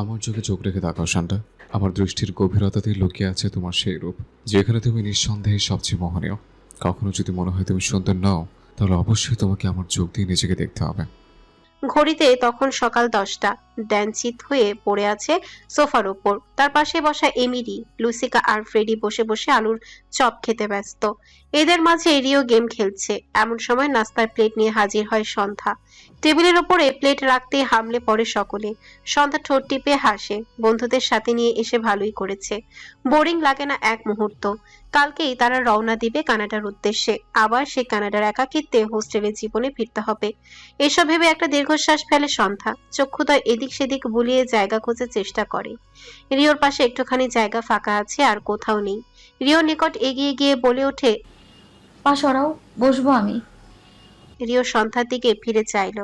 আমার চোখে চোখ রেখে তাকাও শান্তা। আমার দৃষ্টির গভীরতাতেই লুকিয়ে আছে তোমার সেই রূপ, যেখানে তুমি নিঃসন্দেহে সবচেয়ে মোহনীয়। কখনো যদি মনে হয় তুমি সুন্দর নও, তাহলে অবশ্যই তোমাকে আমার চোখ দিয়ে নিজেকে দেখতে হবে। ঘড়িতে তখন সকাল 10টা। ড্যান চিত হয়ে পড়ে আছে সোফার ওপর। তার পাশে বসা এমিলি, লুসিকা আর ফ্রেডি বসে বসে আলুর চপ খেতে ব্যস্ত। এদের মাঝে রিও গেম খেলছে। এমন সময় নাস্তার প্লেট নিয়ে হাজির হয় সন্ধ্যা। টেবিলের ওপরে প্লেট রাখতে হামলে পড়ে সকলে। সন্ধ্যা ঠোঁট টিপে হাসে। বন্ধুদের সাথে নিয়ে এসে ভালোই করেছে। বোরিং লাগে না এক মুহূর্ত। কালকেই তারা রওনা দিবে কানাডার উদ্দেশ্যে। আবার সে কানাডার একাকিত্বে হোস্টেলের জীবনে ফিরতে হবে। এসব ভেবে একটা দীর্ঘশ্বাস ফেলে সন্ধ্যা। চক্ষুদ্বয় এদিক সেদিক বুলিয়ে জায়গা খোঁজার চেষ্টা করে। রিওর পাশে একটুখানি জায়গা ফাঁকা আছে, আর কোথাও নেই। রিওর নিকট এগিয়ে গিয়ে বলে ওঠে, পা সরাও, বসবো আমি। রিও সন্ধ্যার দিকে ফিরে চাইল।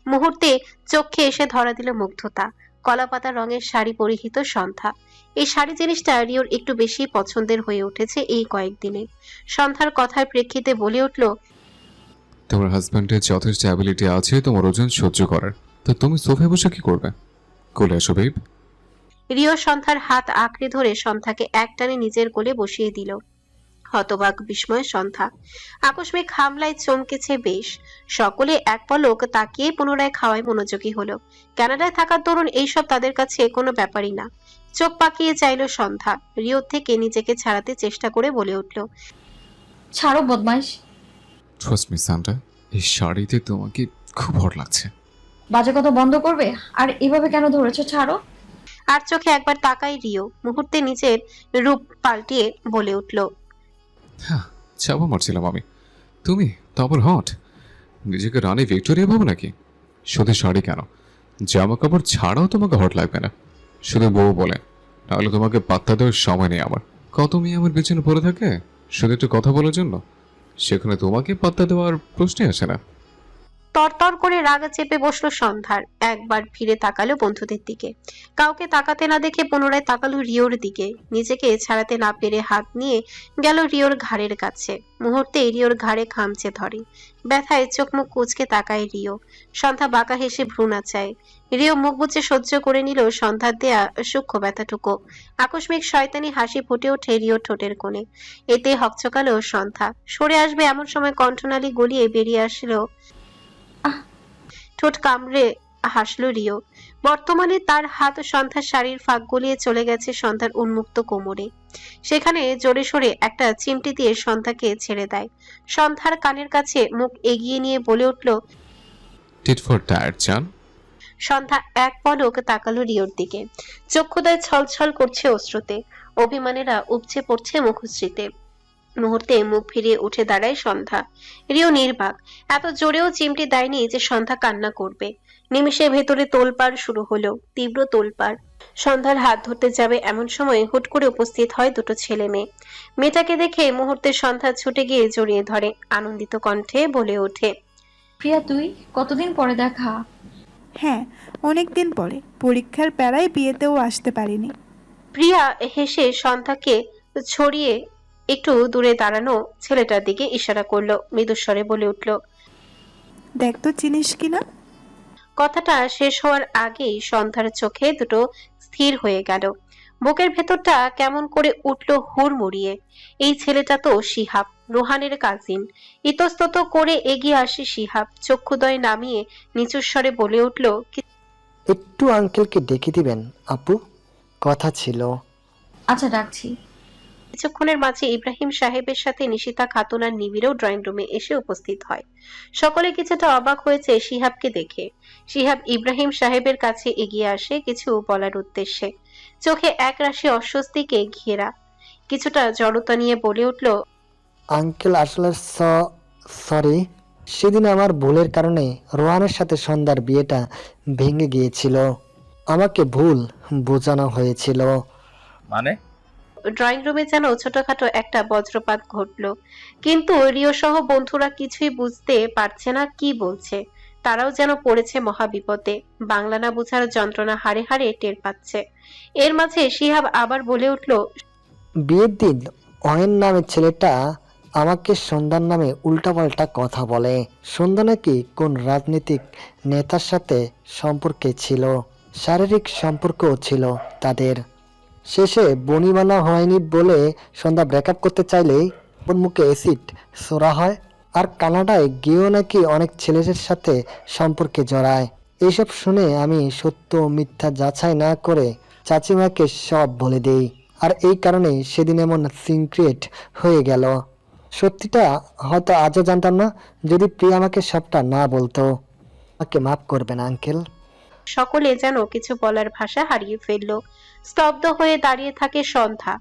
মুহূর্তে চোখে এসে ধরা দিল মুগ্ধতা। কলাপাতা রঙের শাড়ি পরিহিত সন্ধ্যা। এই শাড়ি জিনিসটা রিওর একটু বেশি পছন্দের হয়ে উঠেছে এই কয়েকদিনে। সন্ধ্যার কথার প্রেক্ষিতে বলে উঠল, তোমার হাজব্যান্ডের যথেষ্ট অ্যাবিলিটি আছে তোমার ওজন সহ্য করার, তো তুমি সোফায় বসে কি করবে? কোলে এসো বেব। রিও সন্ধ্যার হাত আঁকড়ে ধরে সন্ধ্যাকে একটানে নিজের কোলে বসিয়ে দিল। হতবাক বিস্ময় সন্ধ্যা। আকস্মিক হামলায় চমকেছে বেশ। সকলে এক পলক তাকিয়ে পুনরায় খাওয়ায় মনোযোগী হলো। কানাডায় থাকার দরুন এইসব তাদের কাছে কোনো ব্যাপারই না। চোখ পাকিয়ে চাইল সন্ধ্যা। রিও থেকে নিজেকে ছাড়াতে চেষ্টা করে বলে উঠল, ছাড়ো বদমাইশ। ট্রাস্ট মি সান্ডা, এই শাড়িতে তোমাকে খুব হট লাগছে। বাজে কথা বন্ধ করবে? আর এভাবে কেন ধরেছো? ছাড়ো। আর চোখে একবার তাকায় রিও। মুহূর্তে নিজের রূপ পাল্টিয়ে বলে উঠল, হ্যাঁ, চাপা মারছিলাম আমি, তুমি তো আবার হট। নিজেকে রানী ভিক্টোরিয়া ভাবো নাকি? শুধু শাড়ি কেন, জামা কাপড় ছাড়াও তোমাকে হট লাগবে না, শুধু বউ বলে। তাহলে তোমাকে পাত্তা দেওয়ার সময় নেই আমার। কত মেয়ে আমার পেছনে পড়ে থাকে শুধু একটু কথা বলার জন্য, সেখানে তোমাকে পাত্তা দেওয়ার প্রশ্নই আসে না। তরতর করে রাগে চেপে বসলো সন্ধ্যার। একবার ফিরে তাকালো বন্ধুদের দিকে। কাউকে তাকাতে না দেখে পুনরায় তাকালো রিওর দিকে। নিজেকে ছাড়াতে না পেরে হাত নিয়ে গেল রিওর ঘাড়ের কাছে। মুহূর্তে রিওর ঘাড়ে খামচে ধরে। ব্যথায় চোখ মুখ কুঁচকে তাকায় রিও। সন্ধ্যা বাঁকা হেসে ভ্রু নাচায়। রিও মুখ বুজে সহ্য করে নিল সন্ধ্যার দেয়া সূক্ষ্ম ব্যথাটুকু। আকস্মিক শয়তানি হাসি ফুটে ওঠে রিওর ঠোঁটের কোণে। এতে হকচকালো সন্ধ্যা। সরে আসবে এমন সময় কণ্ঠনালী গলিয়ে বেরিয়ে আসলো, ঠোঁট কামড়ে হাসলো রিও। বর্তমানে তার হাত সন্ধ্যার শাড়ির ফাঁক গলিয়ে চলে গেছে সন্ধ্যার উন্মুক্ত কোমরে। সেখানে জোরে সোরে একটা চিমটি দিয়ে সন্ধ্যাকে ছেড়ে দেয়। সন্ধ্যার কানের কাছে মুখ এগিয়ে নিয়ে বলে উঠল, টিট ফর ট্যাট চান। সন্ধ্যা এক পলক তাকালো রিওর দিকে। চক্ষুদায় ছলছল করছে অশ্রুতে। অভিমানেরা উপচে পড়ছে মুখশ্রীতে। মুহূর্তে মুখ ফিরিয়ে উঠে দাঁড়ায় সন্ধ্যা। রিও নির্বাক। এত জোরেও চিমটি দেয়নি যে সন্ধ্যা কান্না করবে। নিমিষে ভেতরে তোলপাড় শুরু হলো, তীব্র তোলপাড়। সন্ধ্যার হাত ধরতে যাবে এমন সময় হুট করে উপস্থিত হয় দুটো ছেলে মেয়ে। মেয়েটাকে দেখে মুহূর্তে সন্ধ্যা ছুটে গিয়ে জড়িয়ে ধরে। আনন্দিত কণ্ঠে বলে ওঠে, প্রিয়া, তুই? কতদিন পরে দেখা। হ্যাঁ, অনেক দিন পরে। পরীক্ষার প্যারায় বিয়েতেও আসতে পারিনি। প্রিয়া হেসে সন্ধ্যাকে ছড়িয়ে একটু দূরে দাঁড়ানো ছেলেটার দিকে ইশারা করলো। মৃদুস্বরে বলে উঠল, দেখ তো চিনিস কিনা। কথাটা শেষ হওয়ার আগেই সন্ধ্যার চোখে দুটো স্থির হয়ে গেল। বুকের ভেতরটা কেমন করে উঠল হুড়মুড়িয়ে। এই ছেলেটা তো শিহাব, রোহানের কাজিন। ইতস্তত করে এগিয়ে আসে শিহাব। চক্ষুদয় নামিয়ে নিচুর স্বরে বলে উঠল, একটু আঙ্কেলকে ডেকে দিবেন আপু, কথা ছিল। আচ্ছা, ডাকছি। কিছুক্ষণের মাঝে ইব্রাহিম সাহেবের সাথে নিশিতা খাতুন আর নিবিড়ও ড্রয়িং রুমে এসে উপস্থিত হয়। সকলে কিছুটা অবাক হয়েছে শিহাবকে দেখে। শিহাব ইব্রাহিম সাহেবের কাছে এগিয়ে আসে কিছু বলার উদ্দেশ্যে। চোখে এক রাশি অস্বস্তিকে ঘেরা। কিছুটা জড়তা নিয়ে বলে উঠল, আঙ্কেল আসলে সরি, সেদিন আমার ভুলের কারণে রোহানের সাথে সন্ধ্যার বিয়েটা ভেঙে গিয়েছিল। আমাকে ভুল বোঝানো হয়েছিল। মানে? ড্রয়িং রুমে যেন ছোটখাটো একটা বজ্রপাত ঘটলো। কিন্তু রিও সহ বন্ধুরা কিছুই বুঝতে পারছে না কি বলছে। তারাও যেন পড়েছে মহাবিপদে। বাংলা না বুঝার যন্ত্রণা হাড়ে হাড়ে টের পাচ্ছে। এর মাঝে শিহাব আবার বলে উঠল, বিয়ের দিন অয়ন নামের ছেলেটা আমাকে সন্ধ্যার নামে উল্টাপাল্টা কথা বলে। সন্ধ্যা নাকি কোন রাজনৈতিক নেতার সাথে সম্পর্কে ছিল, শারীরিক সম্পর্কও ছিল তাদের। শেষে বনিমানা হয়নি বলে সন্ধ্যা ব্রেকআপ করতে চাইলেই ওর মুখে অ্যাসিড ছোড়া হয়। আর কানাডায় গিয়েও নাকি অনেক ছেলেদের সাথে সম্পর্কে জড়ায়। এইসব শুনে আমি সত্য মিথ্যা যাচাই না করে চাচিমাকে সব বলে দেই। আর এই কারণে সেদিন এমন সিক্রেট হয়ে গেল। সত্যিটা হয়তো আজও জানতাম না যদি প্রিয়া আমাকে সবটা না বলতো। আমাকে মাফ করবেন আঙ্কেল। সকলে যেন কিছু বলার ভাষা হারিয়ে ফেললো। স্তব্ধ হয়ে দাঁড়িয়ে থাকে সন্ধ্যা।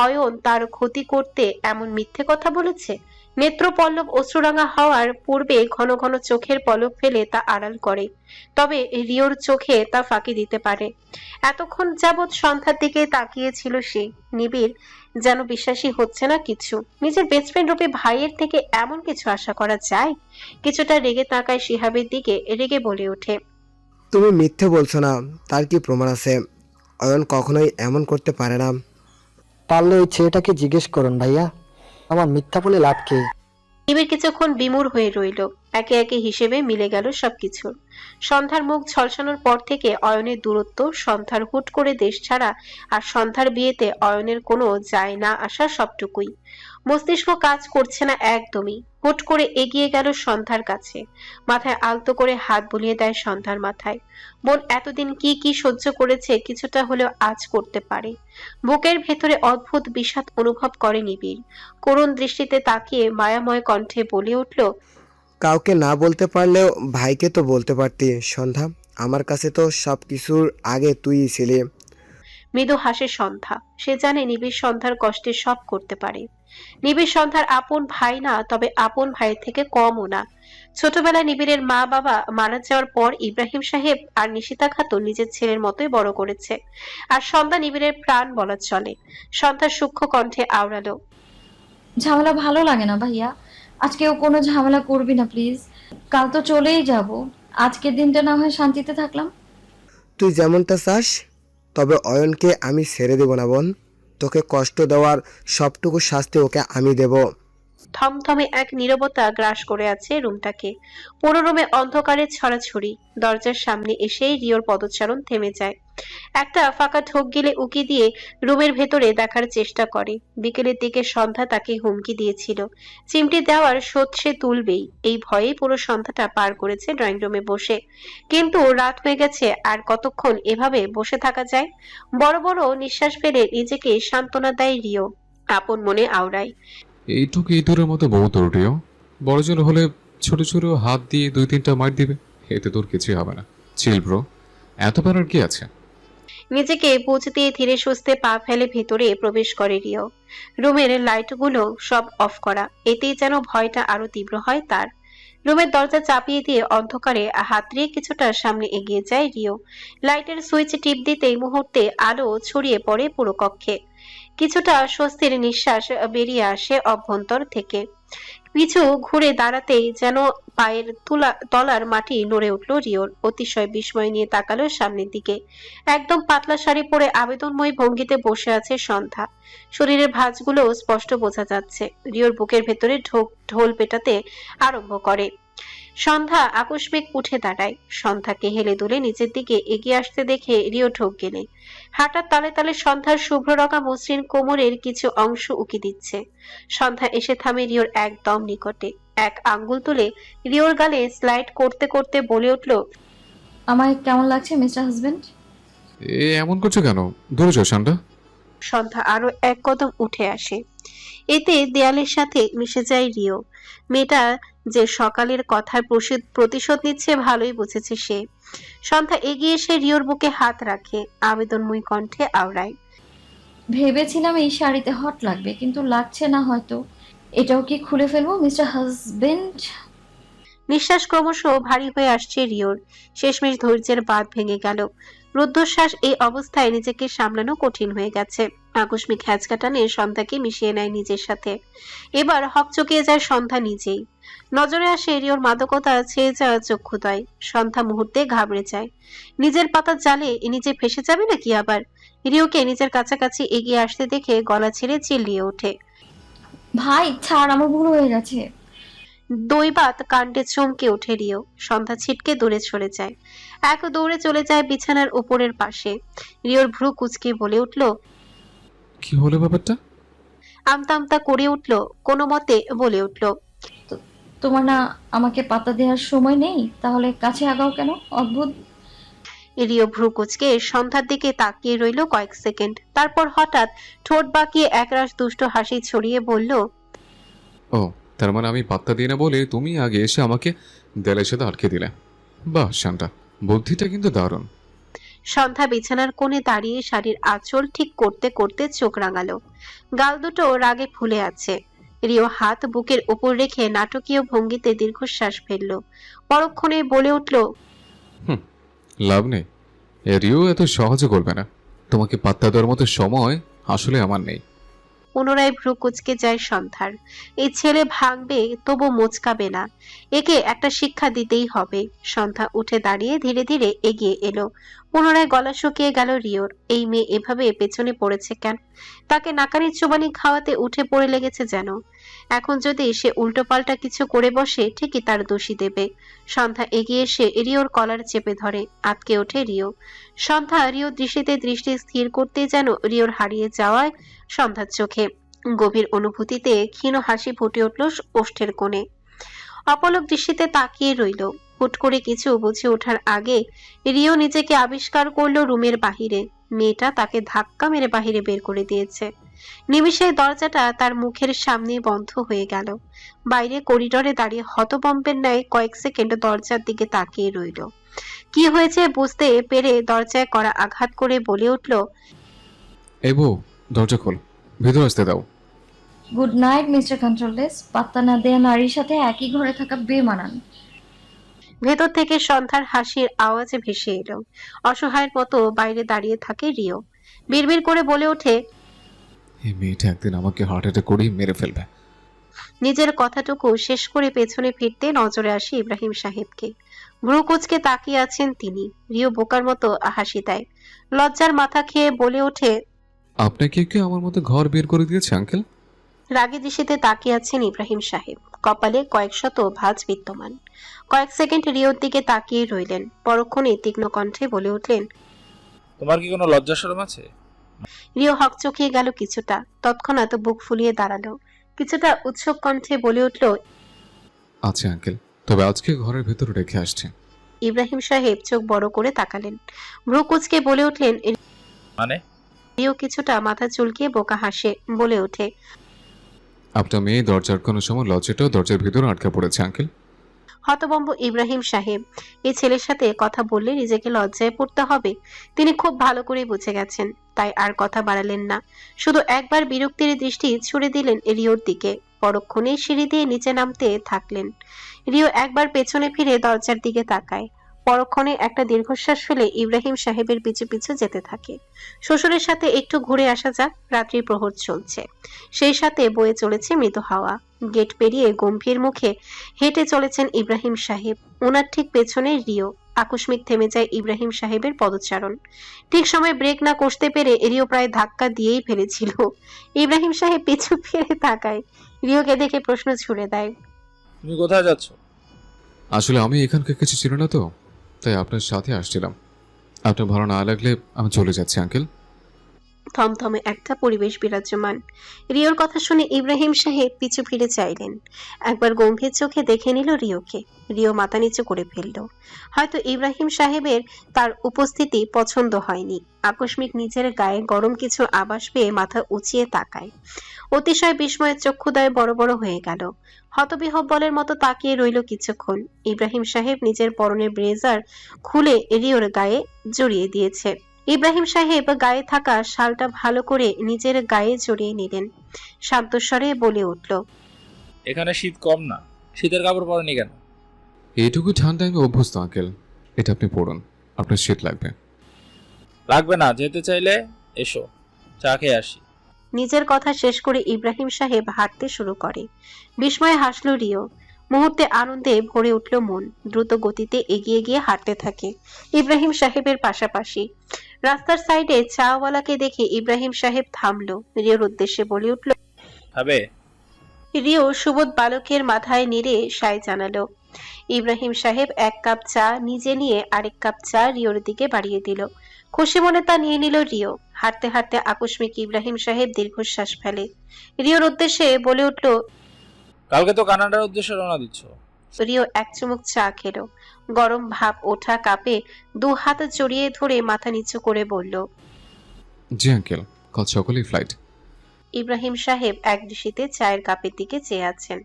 অয়ন তার ক্ষতি করতে এমন মিথ্যে কথা বলেছে? নেত্রপল্লব অশ্রুরাঙা হওয়ার পূর্বে ঘন ঘন চোখের পলক ফেলে তা আড়াল করে, তবে রিওর চোখে তা ফাঁকি দিতে পারে। এতক্ষণ যাবৎ সন্ধ্যার দিকে তাকিয়েছিল সে। নিবিড় যেন বিশ্বাসই হচ্ছে না কিছু। নিজের বেস্ট ফ্রেন্ড রূপে ভাইয়ের থেকে এমন কিছু আশা করা যায়? কিছুটা রেগে তাকায় শিহাবের দিকে, রেগে বলে ওঠে, তুমি মিথ্যে বলছো না, তার কি প্রমাণ আছে? অয়ন কখনোই এমন করতে পারে না। পারলে ওই ছেলেটাকে জিজ্ঞেস করুন ভাইয়া, আমার মিথ্যা বলে লাভ কি? নিবিড় কিছুক্ষণ বিমূঢ় হয়ে রইল। একে একে হিসেবে মিলে গেল সবকিছু। সন্ধ্যার মুখ ঝলসানোর পর থেকে অয়নের দূরত্ব, সন্ধ্যার হুট করে দেশ ছাড়া, আর সন্ধ্যার বিয়েতে অয়নের কোনো যায় না আসা, সবটুকুই। মস্তিষ্ক কাজ করছে না একদমই। হুট করে এগিয়ে গেল সন্ধ্যার কাছে, মাথায় আলতো করে হাত বুলিয়ে দেয় সন্ধ্যার মাথায়। বোন এতদিন কি কি সহ্য করেছে, কিছুটা হলেও আজ করতে পারে। বুকের ভেতরে অদ্ভুত বিষাদ অনুভব করে নিবিড়। করুণ দৃষ্টিতে তাকিয়ে মায়াময় কণ্ঠে বলে উঠল, কাউকে না বলতে পারলেও ভাইকে তো বলতে পারতি সন্ধ্যা। আমার কাছে তো সব কিছুর আগে তুইই ছিলি। মৃদু হাসে সন্ধ্যা। সে জানে নিবিড় সন্ধ্যার কষ্টে সব করতে পারে। নিবিড় সন্ধ্যার আপন ভাই না, তবে আপন ভাইয়ের থেকে কমও না। ছোটবেলায় নিবিড়ের মা বাবা মারা যাওয়ার পর ইব্রাহিম সাহেব আর নিশিতা খাতুন নিজের ছেলের মতোই বড় করেছে। আর সন্ধ্যা নিবিড়ের প্রাণ বলা চলে। সন্ধ্যার সূক্ষ্ম কণ্ঠে আওড়ালো, ঝামেলা ভালো লাগে না ভাইয়া, আজকেও কোনো ঝামেলা করবি না প্লিজ। কাল তো চলেই যাব, আজকের দিনটা না হয় শান্তিতে থাকলাম। তুই যেমনটা চাস, তবে অয়নকে আমি ছেড়ে দেব না বোন। তোকে কষ্ট দেওয়ার সবটুকু শাস্তি ওকে আমি দেব। থমথমে এক নীরবতা গ্রাস করে আছে রুমটাকে। পুরো রুমে অন্ধকারের ছড়াছড়ি। দরজার সামনে এসেই রিওর পদচারণ থেমে যায়। একটা ফাঁকা ঢোক গেলে উকি দিয়ে রুমের ভেতরে দেখার চেষ্টা করে। বিকেলের দিকে সন্ধ্যা তাকে হুমকি দিয়েছিল, চিমটি দেওয়ার শোধ সে তুলবেই। এই ভয়েই পুরো সন্ধ্যাটা পার করেছে ড্রয়িং রুমে বসে। কিন্তু রাত হয়ে গেছে, আর কতক্ষণ এভাবে বসে থাকা যায়? বড় বড় নিঃশ্বাস ফেলে নিজেকে সান্ত্বনা দেয় রিও। আপন মনে আওড়ায়, এইটুকু ইঁদুরের মতো বউ তোর রিও। বড় জল হলে ছোট ছোট হাত দিয়ে 2-3টা মার দিবে, এতে তোর কিছুই হবে না। চিল ব্রো, এত পারার কি আছে? নিজেকে বুঝ দিয়ে ধীরে সুস্থে পা ফেলে ভেতরে প্রবেশ করে রিও। রুমের লাইটগুলো সব অফ করা, এতেই যেন ভয়টা আরো তীব্র হয় তার। রুমের দরজা চাপিয়ে দিয়ে অন্ধকারে হাত দিয়ে কিছুটা সামনে এগিয়ে যায় রিও। লাইটের সুইচ টিপ দিতেই মুহূর্তে আলো ছড়িয়ে পড়ে পুরো কক্ষে। কিছুটা স্বস্তির নিঃশ্বাস বেরিয়ে আসে অভ্যন্তর থেকে। পিছু ঘুরে দাঁড়াতেই যেন পায়ের তলার মাটি নড়ে উঠল রিওর। অতিশয় বিস্ময় নিয়ে তাকালো সামনের দিকে। একদম পাতলা শাড়ি পরে আবেদনময় ভঙ্গিতে বসে আছে সন্ধ্যা। শরীরের ভাঁজগুলো স্পষ্ট বোঝা যাচ্ছে। রিওর বুকের ভেতরে ঢোল পেটাতে আরম্ভ করে। সন্ধ্যা আকস্মিক উঠে দাঁড়ায়। সন্ধ্যাকে হেলে দুলে নিচের দিকে এগিয়ে আসতে দেখে রিও ঢোক গেলে। হাঁটার তালে তালে সন্ধ্যার শুভ্র রঙা মসৃণ কোমরের কিছু অংশ উকি দিচ্ছে। সন্ধ্যা এসে থামে রিওর একদম নিকটে। এক আঙ্গুল তুলে রিওর গালে স্লাইড করতে করতে বলে উঠল, আমায় কেমন লাগছে মিস্টার হাজবেন্ড? এমন করছো কেন? দূরে যাও শান্তা। সন্ধ্যা আরো এক কদম উঠে আসে। এতে দেয়ালের সাথে মিশে যায় রিও। মেয়েটা যে সকালের কথার প্রতিশোধ নিচ্ছে ভালোই বুঝেছে সে। সন্ধ্যা এগিয়ে এসে রিওর বুকে হাত রাখে, আবেদনময়ী কণ্ঠে আওড়ায়, ভেবেছিলাম এই শাড়িতে হট লাগবে, কিন্তু লাগছে না হয়তো। এটাও কি খুলে ফেলবো মিস্টার হাজবেন্ড? নিঃশ্বাস ক্রমশ ভারী হয়ে আসছে রিওর। শেষমেশ ধৈর্যের বাঁধ ভেঙে গেল। রুদ্ধশ্বাস এই অবস্থায় নিজেকে সামলানো কঠিন হয়ে গেছে। আকস্মিক হ্যাচকা টানে সন্ধ্যাকে মিশিয়ে নেয় নিজের সাথে। এবার হকচকিয়ে যায় সন্ধ্যা নিজেই। নজরে আসে রিওর মাদকতা ছেয়ে যাওয়া চক্ষুদয়। সন্ধ্যা মুহূর্তে ঘাবড়ে যায়। নিজের পাতার জালে নিজে ফেসে যাবে নাকি আবার? রিওকে নিজের কাছাকাছি এগিয়ে আসতে দেখে গলা ছেড়ে চিল্লিয়ে ওঠে, ভাই ছাড়, আমার ভুল হয়ে গেছে। দৈবাত কাণ্ডে চমকে ওঠে রিও। সন্ধ্যা ছিটকে দূরে সরে যায়। এক দৌড়ে চলে যায় বিছানার উপরের পাশে। রিওর ভ্রু কুচকে বলে উঠল, কি হলো ব্যাপারটা? আমতা আমতা করে উঠল, কোনো মতে বলে উঠল, তোমার না আমাকে পাত্তা দেওয়ার সময় নেই, তাহলে কাছে আগাও কেন? অদ্ভুত। রিও ভ্রু কুচকে সন্ধ্যার দিকে তাকিয়ে রইল কয়েক সেকেন্ড। তারপর হঠাৎ ঠোঁট বাঁকিয়ে একরাশ দুষ্ট হাসি ছড়িয়ে বলল, ও, তার মানে আমি পাত্তা দিই না বলে তুমি আগে এসে আমাকে দেয়ালের সাথে আটকে দিলে। বাহ শান্তা, বুদ্ধিটা কিন্তু দারুণ। সন্ধ্যা বিছানার কোণে দাঁড়িয়ে শাড়ির আঁচল ঠিক করতে করতে চোখ রাঙালো। গাল দুটো রাগে ফুলে আছে। রিও হাত বুকের উপর রেখে নাটকীয় ভঙ্গিতে দীর্ঘশ্বাস ফেলল। পরক্ষণে বলে উঠল, লাভ নেই, রিও এত সহজে করবে না। তোমাকে পাত্তা দেওয়ার মতো সময় আসলে আমার নেই। পুনরায় ভ্রু কুচকে যায় সন্ধ্যার। এই ছেলে ভাঙবে তবু মোচকাবে না, একে একটা শিক্ষা দিতেই হবে। সন্ধ্যা উঠে দাঁড়িয়ে ধীরে ধীরে এগিয়ে এলো। পুনরায় গলা শুকিয়ে গেল রিওর। এই মেয়ে এভাবে পেছনে পড়েছে কেন? তাকে নাকানি চুবানি খাওয়াতে উঠে পড়ে লেগেছে যেন। এখন যদি সে উল্টোপাল্টা কিছু করে বসে, ঠিকই তার দোষী দেবে। সন্ধ্যা এগিয়ে এসে রিওর কলার চেপে ধরে। আটকে ওঠে রিও। সন্ধ্যা রিও দৃষ্টিতে দৃষ্টি স্থির করতে যেন রিওর হারিয়ে যাওয়ায় সন্ধ্যার চোখে গভীর অনুভূতিতে ক্ষীণ হাসি ফুটে উঠল ওষ্ঠের কোণে। অপলক দৃষ্টিতে তাকিয়ে রইল। হুট করে কিছু বুঝে ওঠার আগে রিও নিজেকে আবিষ্কার করলো রুমের বাহিরে। মেয়েটা তাকে ধাক্কা মেরে বাহিরে বের করে দিয়েছে। নিমিষে দরজাটা তার মুখের সামনে বন্ধ হয়ে গেল। বাইরে করিডোরে দাঁড়িয়ে হতভম্বের ন্যায় কয়েক সেকেন্ড দরজার দিকে তাকিয়ে রইল। কি হয়েছে বুঝতে পেরে দরজায় কড়া আঘাত করে বলে উঠল, এই বউ, দরজা খোল, ভেতর আসতে দাও। Good night mister controlless. পাত্তা না দেয়া নারীর সাথে একই ঘরে থাকা বেমানান। ভেতর থেকে সন্ধ্যার হাসির আওয়াজে ভেসে এলো। অসহায়ের মতো বাইরে দাঁড়িয়ে থাকে রিও। বিড়বিড় করে বলে ওঠে, এই মেয়েটা একদিন আমাকে হার্ট অ্যাটাক করেই মেরে ফেলবে। নিজের কথাটুকু শেষ করে পেছনে ফিরতে নজরে আসে ইব্রাহিম সাহেবকে। ভ্রু কুচকে তাকিয়ে আছেন তিনি। রিও বোকার মতো হাসি দেয়। লজ্জার মাথা খেয়ে বলে ওঠে, আপনাকে কি আমার মতো ঘর বের করে দিয়েছে আঙ্কেল? রাগে দৃষ্টিতে তাকিয়ে আছেন ইব্রাহিম সাহেব। কপালে কয়েকশত ভাঁজ বিদ্যমান। কয়েক সেকেন্ড রিওর দিকে তাকিয়ে রইলেন। পরক্ষণে তীক্ষ্ণ কণ্ঠে বলে উঠলেন, তোমার কি কোনো লজ্জা শরম আছে? রিও হকচকিয়ে গেল কিছুটা। তৎক্ষণাৎ বুক ফুলিয়ে দাঁড়ালো। কিছুটা উৎসুক কণ্ঠে বলে উঠল, আচ্ছা আঙ্কেল, তবে আজকে ঘরের ভেতরে রেখে আসছে। ইব্রাহিম সাহেব চোখ বড় করে তাকালেন। ভ্রু কুচকে বলে উঠলেন, মানে? রিও কিছুটা মাথা চুলকিয়ে বোকা হাসে বলে ওঠে, আপনার মেয়ে দরজা আটকানোর সময় লজ্জাটাও দরজার ভিতরে আটকা পড়েছে আঙ্কেল। হতভম্ব ইব্রাহিম সাহেব। এই ছেলের সাথে কথা বললে নিজেকে লজ্জায় পড়তে হবে তিনি খুব ভালো করে বুঝে গেছেন। তাই আর কথা বাড়ালেন না। শুধু একবার বিরক্তির দৃষ্টি ছুড়ে দিলেন রিওর দিকে। পরক্ষণে সিঁড়ি দিয়ে নিচে নামতে থাকলেন। রিও একবার পেছনে ফিরে দরজার দিকে তাকায়। পরক্ষণে একটা দীর্ঘশ্বাস ফেলে ইব্রাহিম সাহেবের পিছু পিছু যেতে থাকে। শ্বশুরের সাথে একটু ঘুরে আসা যাক, রাত্রি প্রহর চলছে, সেই সাথে বয়ে চলেছে মৃদু হাওয়া। গেট পেরিয়ে গম্ভীর মুখে হেঁটে চলেছেন ইব্রাহিম সাহেব। ওনার ঠিক পেছনে রিও। আকস্মিক থেমে যায় ইব্রাহিম সাহেবের পদচারণ। ঠিক সময় ব্রেক না কষতে পেরে রিও প্রায় ধাক্কা দিয়েই ফেলেছিল। ইব্রাহিম সাহেব পিছু ফিরে তাকায়। রিওকে দেখে প্রশ্ন ছুড়ে দেয়, তুমি কোথায় যাচ্ছ? আসলে আমি এখানকার কিছু ছিল না তো, তাই আপনার সাথে আসছিলাম। আপনার ভালো না লাগলে আমি চলে যাচ্ছি আঙ্কেল। থমথমে একটা পরিবেশ বিরাজমান। রিওর কথা শুনে ইব্রাহিম সাহেব পিছু ফিরে চাইলেন। একবার গম্ভীর চোখে দেখে নিল রিওকে। রিও মাথা নিচু করে ফেলল। হয়তো ইব্রাহিম সাহেবের তার উপস্থিতি পছন্দ হয়নি। আকস্মিক নিজের গায়ে গরম কিছু আভাস পেয়ে মাথা উঁচিয়ে তাকায়। অতিশয় বিস্ময়ের চক্ষুদয় বড় বড় হয়ে গেল। হতবিহ্বলের মতো তাকিয়ে রইল কিছুক্ষণ। ইব্রাহিম সাহেব নিজের পরনের ব্লেজার খুলে রিওর গায়ে জড়িয়ে দিয়েছে। ইব্রাহিম সাহেব গায়ে থাকা শালটা ভালো করে নিজের গায়ে জড়িয়ে নিলেন। শান্তস্বরে বলে উঠল, এখানে শীত কম না, শীতের কাপড় পরেনি কেন? এইটুকু ঠান্ডায় আমি অভ্যস্ত আঙ্কেল। এটা আপনি পড়ুন, আপনার শীত লাগবে। লাগবে না, যেতে চাইলে এসো, চা খেয়ে আসি। নিজের কথা শেষ করে ইব্রাহিম সাহেব হাঁটতে শুরু করে। বিস্ময়ে হাসল রিও। মুহূর্তে আনন্দে ভরে উঠল মন। দ্রুত গতিতে এগিয়ে গিয়ে হাঁটতে থাকে ইব্রাহিম সাহেবের পাশাপাশি। রাস্তার সাইডে চাওয়ালাকে দেখে ইব্রাহিম সাহেব থামলো। রিওর উদ্দেশ্যে বলে উঠল, খাবে? রিও সুবোধ বালকের মাথায় নেড়ে সায় জানালো। ইব্রাহিম সাহেব এক কাপ চা নিজে নিয়ে আরেক কাপ চা রিওর দিকে বাড়িয়ে দিল। খুশি মনে তা নিয়ে নিল রিও। হাঁটতে হাঁটতে আকস্মিক ইব্রাহিম সাহেব দীর্ঘশ্বাস ফেলে। রিওর উদ্দেশ্যে বলে উঠল, কালকে তো কানাডার উদ্দেশ্যে রওনা দিচ্ছ। রিও এক চুমুক চা খেলো। গরম ভাব ওঠা কাপে দু হাত জড়িয়ে ধরে মাথা নিচু করে বলল, জি আঙ্কেল, কাল সকালেই ফ্লাইট। ইব্রাহিম সাহেব এক দৃষ্টিতে চায়ের কাপের দিকে চেয়ে আছেন।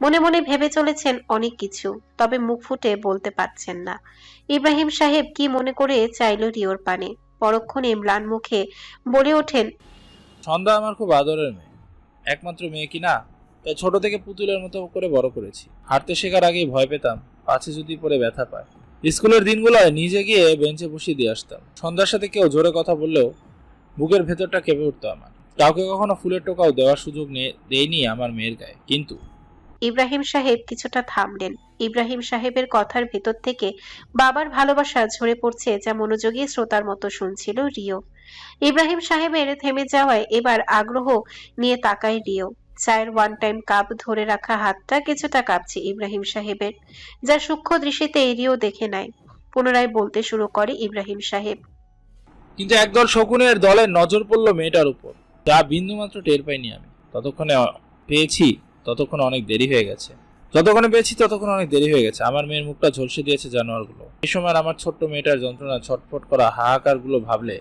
মনে মনে ভেবে চলেছেন অনেক কিছু, তবে মুখ ফুটে বলতে পারছেন না। ইব্রাহিম সাহেব কি মনে করে চাইল রিওর পানে। পরক্ষণে ম্লান মুখে বলে ওঠেন, সন্ধ্যা আমার খুব আদরের মেয়ে, একমাত্র মেয়ে কি না? তাই ছোট থেকে পুতুলের মতো করে বড় করেছি। হাঁটতে শেখার আগেই ভয় পেতাম পাছে যদি পরে ব্যথা পায়। স্কুলের দিনগুলোয় নিজে গিয়ে বেঞ্চে বসিয়ে দিয়ে আসতাম। সন্ধ্যার সাথে কেউ জোরে কথা বললেও বুকের ভেতরটা কেঁপে উঠতো আমার। কাউকে কখনো ফুলের টোকাও দেওয়ার সুযোগ দেয়নি আমার মেয়ের গায়ে। কিন্তু ইব্রাহিম সাহেব কিছুটা থামলেন। ইব্রাহিম সাহেবের কথার ভেতর থেকে বাবার ভালোবাসা ঝরে পড়ছে, যা মনোযোগী শ্রোতার মতো শুনছিল রিও। ইব্রাহিম সাহেবের থেমে যাওয়ায় এবার আগ্রহ নিয়ে তাকায় রিও। চায়ের ওয়ান টাইম কাপ ধরে রাখা হাতটা কিছুটা কাঁপছে ইব্রাহিম সাহেবের, যা সূক্ষ্ম দৃষ্টিতে রিও দেখে নেয়। পুনরায় বলতে শুরু করে ইব্রাহিম সাহেব। কিন্তু একদল শকুনের দলের নজর পড়ল মেয়েটার উপর, যা বিন্দুমাত্র টের পাইনি আমি। ততক্ষণে অনেক দেরি হয়ে গেছে। আমার মেয়ের মুখটা ঝলসে দিয়েছে জানোয়ারগুলো। এই সময় আমার ছোট্ট মেয়েটার যন্ত্রণা, ছটফট করা হাহাকার গুলো ভাবলে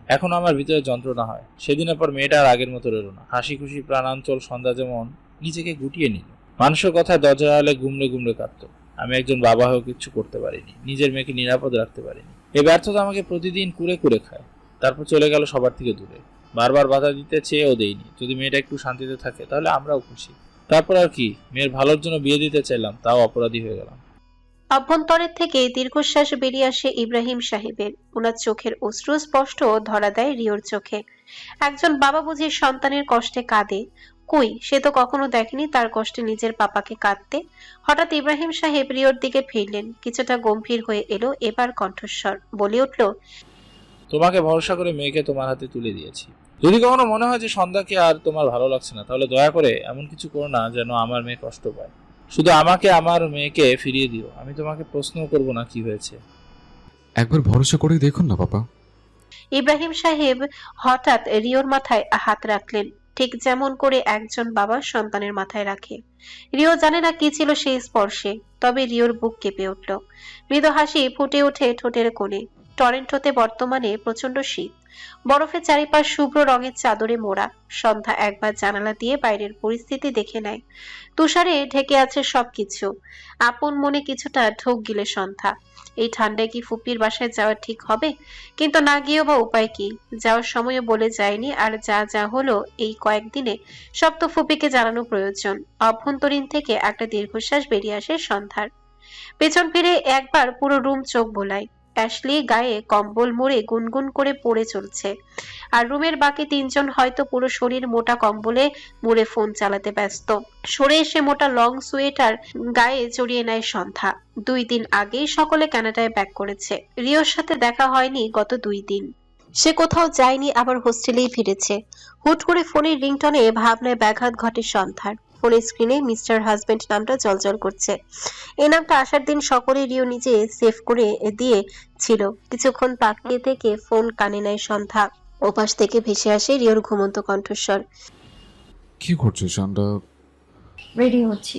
এখন আমার ভিতরে যন্ত্রণা হয়। সেদিনের পর মেয়েটা আর আগের মতো রইল না। হাসি খুশি প্রাণাঞ্চল সন্ধ্যা যেমন নিজেকে গুটিয়ে নিল। মানুষের কথায় দরজা আড়ালে গুমড়ে গুমড়ে কাঁদত। আমি একজন বাবা হয়েও কিচ্ছু করতে পারিনি, নিজের মেয়েকে নিরাপদ রাখতে পারিনি। এই ব্যর্থতা আমাকে প্রতিদিন কুরে কুরে খায়। তারপর চলে গেল সবার থেকে দূরে। বারবার বাধা দিতে চেয়েও দেইনি। যদি মেয়েটা একটু শান্তিতে থাকে তাহলে আমরাও খুশি। তারপর আর কি, মেয়ের ভালোর জন্য বিয়ে দিতে চাইলাম, তাও অপরাধী হয়ে গেলাম। অভ্যন্তরের থেকে দীর্ঘশ্বাস বেরিয়ে আসে ইব্রাহিম সাহেবের। ওনার চোখের অশ্রু স্পষ্ট ধরা দেয় রিওর চোখে। একজন বাবা বুঝি সন্তানের কষ্টে কাঁদে? কই, সে তো কখনো দেখেনি তার কষ্টে নিজের পাপাকে কাঁদতে। হঠাৎ ইব্রাহিম সাহেব রিওর দিকে ফিরলেন। কিছুটা গম্ভীর হয়ে এলো এবার কণ্ঠস্বর। বলে উঠল, তোমাকে ভরসা করে মেয়েকে তোমার হাতে তুলে দিয়েছি। যদি কখনো মনে হয় যে সন্ধ্যাকে আর তোমার ভালো লাগছে না, তাহলে দয়া করে এমন কিছু করো না যেন আমার মেয়ে কষ্ট পায়। শুধু আমাকে আমার মেয়েকে ফিরিয়ে দিও। আমি তোমাকে প্রশ্নও করবো না কি হয়েছে। একবার ভরসা করে দেখুন না বাবা। ইব্রাহিম সাহেব হঠাৎ রিওর মাথায় হাত রাখলেন, ঠিক যেমন করে একজন বাবা সন্তানের মাথায় রাখে। রিও জানে না কি ছিল সেই স্পর্শে, তবে রিওর বুক কেঁপে উঠল। মৃদু হাসি ফুটে ওঠে ঠোঁটের কোণে। টরেন্টোতে বর্তমানে প্রচন্ড শীত। বরফের চারিপাশ শুভ্র রঙের চাদরে মোড়া। সন্ধ্যা একবার জানালা দিয়ে বাইরের পরিস্থিতি দেখে নেয়। তুষারে ঢেকে আছে সবকিছু। আপন মনে কিছুটা ঢোক গিলে সন্ধ্যা। এই ঠান্ডায় কি ফুপির বাসায় যাওয়া ঠিক হবে? কিন্তু না গিয়েও বা উপায় কি? যাওয়ার সময়ও বলে যায়নি, আর যা যা হলো এই কয়েকদিনে সব তো ফুপিকে জানানো প্রয়োজন। অভ্যন্তরীণ থেকে একটা দীর্ঘশ্বাস বেরিয়ে আসে সন্ধ্যার। পেছন ফিরে একবার পুরো রুম চোখ বোলায়। অ্যাশলি গায়ে কম্বল মুড়ে গুনগুন করে পড়ে চলছে, আর রুমের বাকি তিনজন হয়তো পুরো শরীর মোটা কম্বলে মুড়ে ফোন চালাতে ব্যস্ত। সরে এসে মোটা লং সোয়েটার গায়ে জড়িয়ে নেয় সন্ধ্যা। 2 দিন আগেই সকলে কানাডায় ব্যাক করেছে। রিওর সাথে দেখা হয়নি গত 2 দিন। সে কোথাও যায়নি, আবার হোস্টেলেই ফিরেছে। হুট করে ফোনের রিংটনে ভাবনায় ব্যাঘাত ঘটে সন্ধ্যার। ফোনের স্ক্রিনে মিস্টার হাজবেন্ড নামটা জলজল করছে। এই নামটা আসার দিন সকলে রিও নিজে সেভ করে দিয়েছিল। কিছুক্ষণ তাকিয়ে থেকে ফোন কানে নেয় সন্ধ্যা। ওপাশ থেকে ভেসে আসে রিওর ঘুমন্ত কণ্ঠস্বর। কি করছো সন্ধ্যা? রেডি হচ্ছি।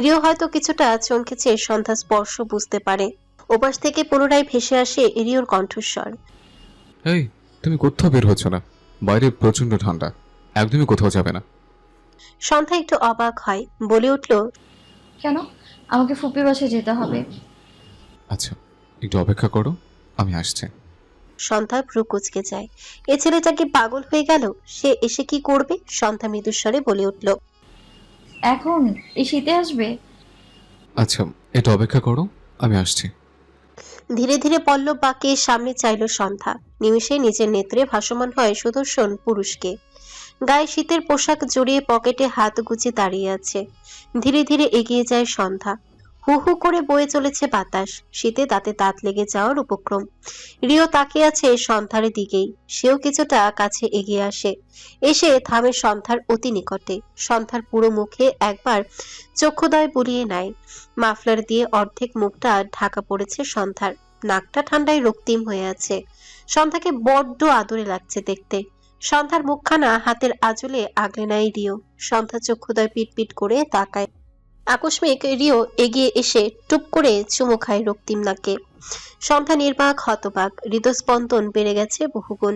রিও হয়তো কিছুটা চমকেছে সন্ধ্যা স্পর্শ বুঝতে পারে। ওপাশ থেকে পুনরায় ভেসে আসে রিওর কণ্ঠস্বর। এই, তুমি কোথাও বের হচ্ছ না? বাইরে প্রচন্ড ঠান্ডা, একদমই কোথাও যাবে না। সন্ধ্যা একটু অবাক হয়, বলে উঠল, কেন? আমাকে ফুপির বাসায় যেতে হবে। আচ্ছা, একটু অপেক্ষা করো, আমি আসছি। সন্ধ্যা ভ্রু কুঁচকে যায়। এ ছেলেটা কি পাগল হয়ে গেল? সে এসে কি করবে? সন্ধ্যা মৃদুস্বরে বলে উঠল, এখন এই শীতে আসবে? আচ্ছা, একটু অপেক্ষা করো, আমি আসছি। ধীরে ধীরে পল্লব বাঁকে সামনে চাইল সন্ধ্যা। নিমেষে নিজের নেত্রে ভাসমান হয় সুদর্শন পুরুষকে। গায়ে শীতের পোশাক জড়িয়ে পকেটে হাত গুজে দাঁড়িয়ে আছে। ধীরে ধীরে এগিয়ে যায় সন্ধ্যা। হু হু করে বয়ে চলেছে বাতাস। শীতে দাঁতে দাঁত লেগে যাওয়ার উপক্রম। রিও তাকিয়ে আছে সন্ধ্যার দিকেই। সেও কিছুটা কাছে এগিয়ে আসে, এসে থামে সন্ধ্যার অতি নিকটে। সন্ধ্যার পুরো মুখে একবার চক্ষুদয় বুলিয়ে নেয়। মাফলার দিয়ে অর্ধেক মুখটা ঢাকা পড়েছে সন্ধ্যার। নাকটা ঠান্ডায় রক্তিম হয়ে আছে। সন্ধ্যাকে বড্ড আদরে লাগছে দেখতে। সন্ধ্যার মুখখানা হাতের আঁচলে আগলে নেয় রিও। সন্ধ্যা চক্ষুদয় পিটপিট করে তাকায়। আকস্মিক রিও এগিয়ে এসে টুপ করে চুমু খায় রক্তিম নাকে। সন্ধ্যা নির্বাক, হতবাক। হৃদস্পন্দন বেড়ে গেছে বহুগুণ।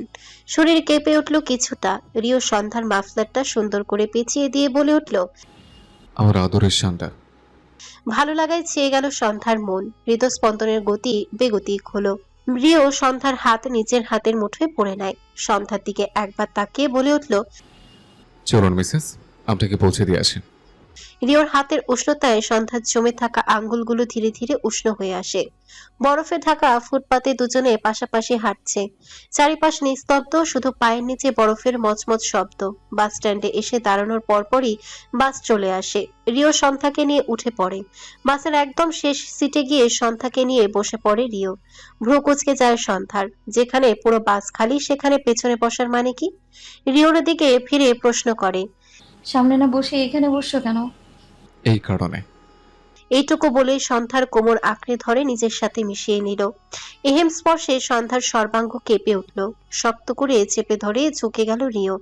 শরীর কেঁপে উঠল কিছুটা। রিও সন্ধ্যার মাফলারটা সুন্দর করে পেঁচিয়ে দিয়ে বলে উঠল, আমার আদরের সন্ধ্যা। ভালো লাগায় চেয়ে গেল সন্ধ্যার মন। হৃদস্পন্দনের গতি বেগতিক হলো। রিও সন্ধ্যার হাত নিজের হাতের মুঠোয় পড়ে নেয়। সন্ধ্যার দিকে একবার তাকিয়ে বলে উঠল, চলুন মিসেস, আপনাকে পৌঁছে দিয়ে আসি। রিওর হাতের উষ্ণতায় সন্ধ্যার জমে থাকা আঙ্গুলগুলো ধীরে ধীরে উষ্ণ হয়ে আসে। বরফে ঢাকা ফুটপাতে দুজনে পাশাপাশি হাঁটছে। চারিপাশ নিস্তব্ধ, শুধু পায়ের নিচে বরফের মচমচ শব্দ। বাস স্ট্যান্ডে এসে দাঁড়ানোর পরপরই বাস চলে আসে। রিও সন্ধ্যাকে নিয়ে উঠে পড়ে। বাসের একদম শেষ সিটে গিয়ে সন্ধ্যাকে নিয়ে বসে পড়ে রিও। ভ্রু কুঁচকে যায় সন্ধ্যার। যেখানে পুরো বাস খালি, সেখানে পেছনে বসার মানে কি? রিওর দিকে ফিরে প্রশ্ন করে। সামনে না বসে এখানে বসছো কেন? এই কারণে। এইটুকু বলে সন্ধ্যার কোমর আঁকড়ে ধরে নিজের সাথে মিশিয়ে নিল। এহেম স্পর্শে সন্ধ্যার সর্বাঙ্গ কেঁপে উঠল। শক্ত করে চেপে ধরে ঝুঁকে গেল রিও।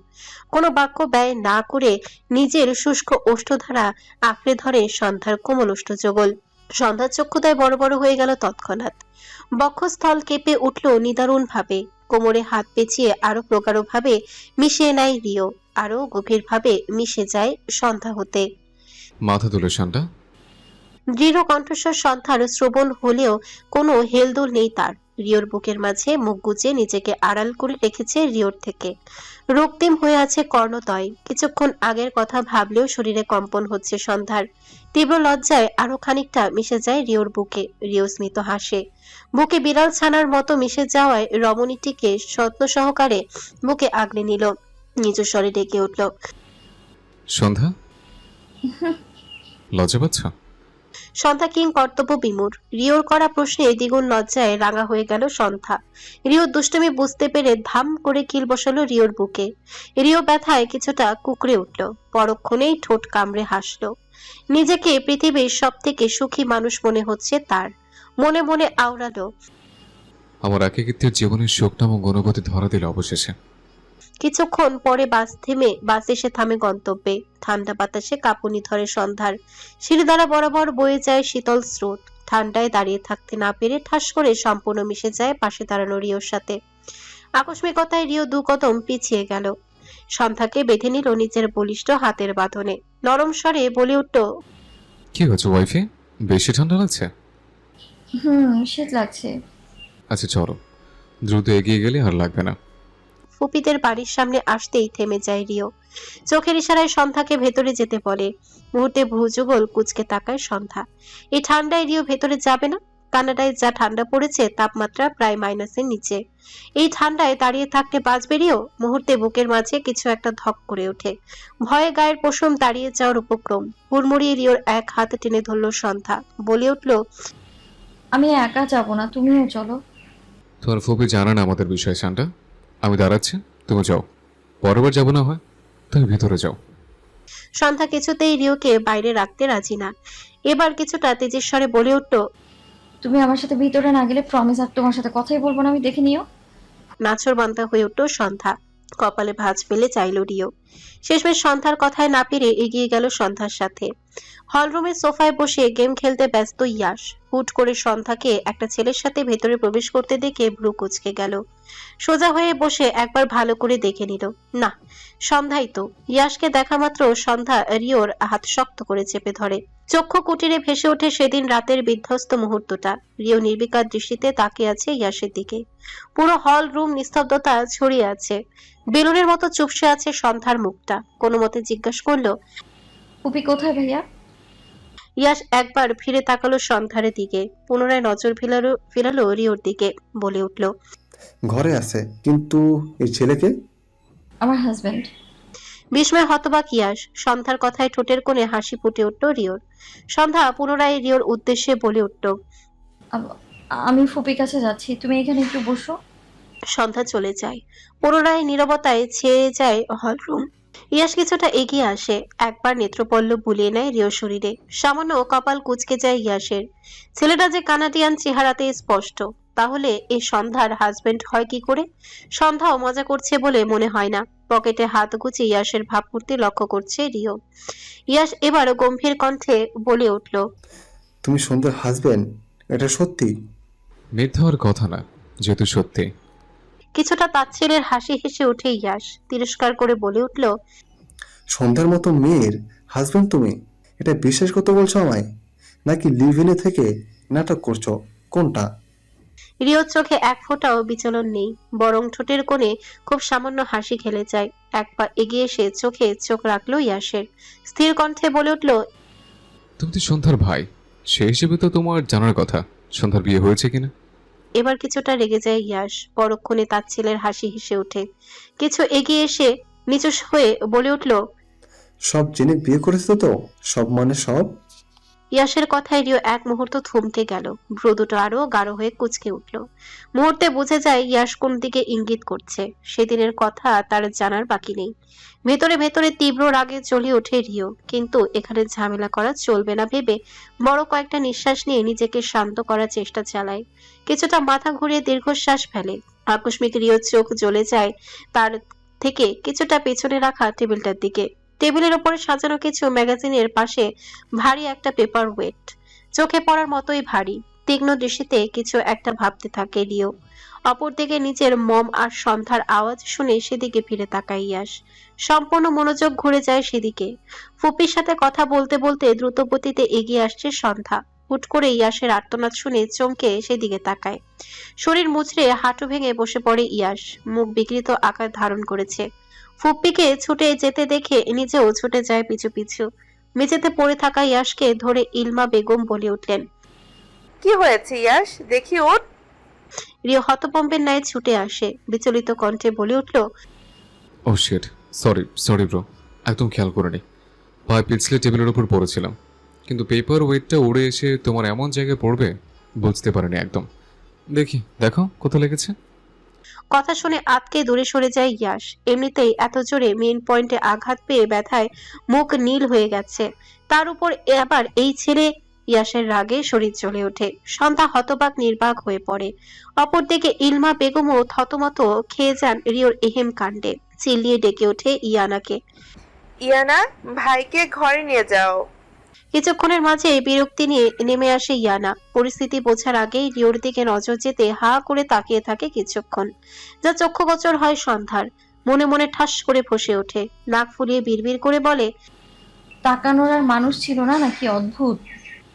কোনো বাক্য ব্যয় না করে নিজের শুষ্ক ওষ্ঠধারা আঁকড়ে ধরে সন্ধ্যার কোমল ওষ্ঠযুগল। সন্ধ্যার চক্ষুদায় বড় বড় হয়ে গেল তৎক্ষণাৎ। বক্ষস্থল কেঁপে উঠল নিদারুণ ভাবে। কোমরে হাত পেঁচিয়ে আরো প্রগাঢ় ভাবে মিশিয়ে নেয় রিও। আরো গভীর ভাবে মিশে যায় সন্ধ্যা হতে। মাথা তুলে শানটা। দৃঢ় কণ্ঠস্বর সন্ধ্যার শ্রবণ হলেও কোনো হেলদোল নেই তার। রিওর বুকের মাঝে মুখ গুজে নিজেকে আড়াল করে রেখেছে রিওর থেকে। রক্তিম হয়ে আছে কর্ণতয়। কিছুক্ষণ আগের কথা ভাবলেও শরীরে কম্পন হচ্ছে সন্ধ্যার। তীব্র লজ্জায় আরো খানিকটা মিশে যায় রিওর বুকে। রিও স্মিত হাসে। বুকে বিড়াল ছানার মতো মিশে যাওয়ায় রমণীটিকে যত্ন সহকারে বুকে আগলে নিল। নিজ স্বরে ডেকে উঠল। সন্ধ্যা, লজ্জা পাচ্ছ? সন্ধ্যা কিং কর্তব্য বিমূঢ়। রিওর করা প্রশ্নে দ্বিগুণ লজ্জায় রাঙা হয়ে গেল সন্ধ্যা। রিওর দুষ্টুমি বুঝতে পেরে ধাম করে কিল বসালো রিওর বুকে। রিও ব্যথায় কিছুটা কুকড়ে উঠল। পরক্ষণেই ঠোঁট কামড়ে হাসলো। নিজেকে পৃথিবীর সব থেকে সুখী মানুষ মনে হচ্ছে তার। মনে মনে আওড়ালো, আমার একাকিত্বের জীবনের শোক নামক অনুভূতি ধরা দিল অবশেষে। কিছুক্ষণ পরে বাস এসে থামে গন্তব্যে। ঠান্ডা বাতাসে কাঁপুনি ধরে সন্ধ্যার। সিঁড়ি দ্বারা বরাবর বয়ে যায় শীতল স্রোত। ঠান্ডায় দাঁড়িয়ে থাকতে না পেরে ঠাস করে সম্পূর্ণ মিশে যায় পাশে দাঁড়ানো রিওর সাথে। আকস্মিকতায় রিও দু কদম পিছিয়ে গেল। সন্ধ্যাকে বেঁধে নিল নিজের বলিষ্ঠ হাতের বাঁধনে। নরম স্বরে বলে উঠল, কি হচ্ছে ওয়াইফে? বেশি ঠান্ডা লাগছে? শীত লাগছে। আচ্ছা চলো, দ্রুত এগিয়ে গেলে আর লাগবে না। ফুপিদের বাড়ির সামনে আসতেই থেমে যায় রিও। চোখের ইশারায় সন্ধ্যাকে ভেতরে যেতে বলে। মুহূর্তে ভ্রুযুগল কুঁচকে তাকায় সন্ধ্যা। এই ঠান্ডায় রিও ভেতরে যাবে না? কানাডায় যা ঠান্ডা পড়েছে, তাপমাত্রা প্রায় মাইনাসের নিচে। এই ঠান্ডায় দাঁড়িয়ে থাকতে বাঁচবে রিও? মুহূর্তে বুকের মাঝে কিছু একটা ধক করে ওঠে। ভয়ে গায়ের পশম দাঁড়িয়ে যাওয়ার উপক্রম। হুড়মুড়িয়ে রিওর এক হাত টেনে ধরল সন্ধ্যা। বলে উঠল, আমি একা যাবো না, তুমিও চলো। তোমার ফুপি জানা না আমাদের বিষয় শানটা। আমি দাঁড়াচ্ছি, তুমি যাও। পরেরবার যাবো না হয়, তুমি ভিতরে যাও। সন্ধ্যা কিছুতেই রিওকে বাইরে রাখতে রাজি না। এবার কিছুটা তেজের স্বরে বলে উঠল, তুমি আমার সাথে ভিতরে না গেলে প্রমিস আর তোমার সাথে কথাই বলবো না আমি, দেখে নিও। নাছোড়বান্দা হয়ে উঠল সন্ধ্যা। কপালে ভাঁজ ফেলে চাইল রিও। শেষমেশ সন্ধ্যার কথায় না পেরে এগিয়ে গেল সন্ধ্যার সাথে। হলরুমের সোফায় বসে গেম খেলতে ব্যস্ত ইয়াশ হুট করে সন্ধ্যাকে একটা ছেলের সাথে ভেতরে প্রবেশ করতে দেখে ভ্রু কুঁচকে গেল। সোজা হয়ে বসে একবার ভালো করে দেখে নিল। না, সন্ধ্যাই তো। ইয়াশকে দেখা মাত্র সন্ধ্যা রিওর হাত শক্ত করে চেপে ধরে। চক্ষু কুটিরে ভেসে ওঠে সেদিন রাতের বিধ্বস্ত মুহূর্তটা। রিও নির্বিকার দৃষ্টিতে তাকিয়ে আছে ইয়াশের দিকে। পুরো হল রুম নিস্তব্ধতা ছড়িয়ে আছে। বেলুনের মতো চুপসে আছে সন্ধ্যার মুখটা। কোনো মতে জিজ্ঞাসা করলো, পুপি কোথায় ভাইয়া? ইয়াশ একবার ফিরে তাকালো সন্ধ্যার দিকে। পুনরায় নজর ফিরালো রিওর দিকে। বলে উঠল, ঘরে আছে, কিন্তু এই ছেলেকে? আমার হাজবেন্ড। বিস্ময় হতবাক ইয়াশ। সন্ধ্যার কথায় ঠোঁটের কোণে হাসি ফুটে উঠল রিওর। সন্ধ্যা পুনরায় রিওর উদ্দেশ্যে বলে উঠল, আমি ফুপির কাছে যাচ্ছি, তুমি এখানে একটু বসো। সন্ধ্যা চলে যায়। পুনরায় নীরবতায় ছেয়ে যায় হলরুম। ইয়াশ কিছুটা এগিয়ে আসে। একবার নেত্রপল্লব বুলিয়ে নেয় রিও শরীরে। সামান্য কপাল কুঁচকে যায় ইয়াশের। ছেলেটা যে কানাডিয়ান চেহারাতে স্পষ্ট। তাহলে এই সন্ধ্যার হাজবেন্ড হয় কি করে? সন্ধ্যাও মজা করছে বলে মনে হয় না। পকেটে হাত গুছিয়ে ইয়াশের ভাবমূর্তি লক্ষ্য করছে রিও। ইয়াশ এবার গম্ভীর কণ্ঠে বলে উঠল, তুমি সন্ধ্যার হাজবেন্ড? এটা সত্যি? মিথ্যা হওয়ার কথা না, যেহেতু সত্যি। কিছুটা তাচ্ছিল্যের হাসি হেসে উঠে ইয়াশ তিরস্কার করে বলে উঠল, সন্ধ্যার মতো মেয়ের হাজবেন্ড তুমি? এটা বিশ্বাস করতে বলছো আমায়, নাকি লিভ ইনে থেকে নাটক করছো? কোনটা? রিওর চোখে এক ফোঁটাও বিচলন নেই, বরং ঠোঁটের কোণে খুব সামান্য হাসি খেলে যায়। এক পা এগিয়ে এসে চোখে চোখ রাখলো ইয়াসের, স্থির কণ্ঠে বলে উঠল, তুমি তো সন্ধ্যার ভাই, সেই হিসেবে তো তোমার জানার কথা সন্ধ্যার বিয়ে হয়েছে কিনা। এবার কিছুটা রেগে যায় ইয়াস, পরক্ষণে তার ছেলের হাসি হেসে ওঠে। কিছু এগিয়ে এসে নিচু হয়ে বলে উঠল, সব জেনে বিয়ে করেছো তো? সব মানে সব? ইয়াসের কথায় রিও এক মুহূর্ত থমকে গেল, ভ্রু দুটো আরো গাঢ় হয়ে কুঁচকে উঠল। মুহূর্তে বুঝে যায় ইয়াস কোন দিকে ইঙ্গিত করছে। সেদিনের কথা তার জানার বাকি নেই। ভেতরে ভেতরে তীব্র রাগে জ্বলে ওঠে রিও, কিন্তু এখানে ঝামেলা করা চলবে না ভেবে বড় কয়েকটা নিঃশ্বাস নিয়ে নিজেকে শান্ত করার চেষ্টা চালায়। কিছুটা মাথা ঘুরিয়ে দীর্ঘশ্বাস ফেলে। আকস্মিক রিওর চোখ জ্বলে যায় তার থেকে কিছুটা পেছনে রাখা টেবিলটার দিকে। টেবিলের উপরে সাজানো কিছু ম্যাগাজিনের পাশে ভারী একটা পেপার ওয়েট, চোখে পড়ার মতোই ভারী। তীক্ষ্ণ দৃষ্টিতে কিছু একটা ভাবতে থাকে রিও। অপরদিকে নিজের মম আর সন্ধ্যার আওয়াজ শুনে সেদিকে ফিরে তাকায় ইয়াস। সম্পূর্ণ মনোযোগ ঘুরে যায় সেদিকে। ফুপির সাথে কথা বলতে বলতে দ্রুত গতিতে এগিয়ে আসছে সন্ধ্যা। হুট করে ইয়াসের আর্তনাদ শুনে চমকে সেদিকে তাকায়। শরীর মুচড়ে হাঁটু ভেঙে বসে পড়ে ইয়াস, মুখ বিকৃত আকার ধারণ করেছে। ফুপ্পিকে ছুটে যেতে দেখে নিজেও ছুটে যায় পিছু পিছু। মেঝেতে পড়ে থাকা ইয়াসকে ধরে ইলমা বেগম বলে উঠলেন, কি হয়েছে ইয়াস, দেখি ওঠ। রিও হতভম্বের ন্যায় ছুটে আসে, বিচলিত কণ্ঠে বলে উঠল, ও শিট, সরি ব্রো, একদম খেয়াল করিনি। পায়ে পিছলে টেবিলের উপর পড়েছিলাম, কিন্তু পেপার ওয়েটটা উড়ে এসে তোমার এমন জায়গায় পড়বে বুঝতে পারিনি একদম। দেখো কোথায় লেগেছে। কথা শুনে আতকে দূরে সরে যায় ইয়াস। এমনিতেই এত জোরে মেইন পয়েন্টে আঘাত পেয়ে ব্যথায় মুখ নীল হয়ে গেছে, তার উপর আবার এই ছেলে। ইয়াসের রাগে শরীর জ্বলে ওঠে। সন্ধ্যা হতবাক নির্বাক হয়ে পড়ে। অপরদিকে ইলমা বেগমও থতমত খেয়ে যান রিওর এহেম কাণ্ডে। চিল্লিয়ে ডেকে ওঠে ইয়ানাকে, ইয়ানা, ভাইকে ঘরে নিয়ে যাও। কিছুক্ষণের মাঝে বিরক্তি নিয়ে নেমে আসে ইয়ানা। পরিস্থিতি বোঝার আগেই রিওর দিকে নজর যেতে হা করে তাকিয়ে থাকে কিছুক্ষণ, যা চক্ষুগোচর হয় সন্ধ্যার। মনে মনে ঠাস করে ফসে ওঠে, নাক ফুলিয়ে বিড়বিড় করে বলে, তাকানোর আর মানুষ ছিল না নাকি? অদ্ভুত।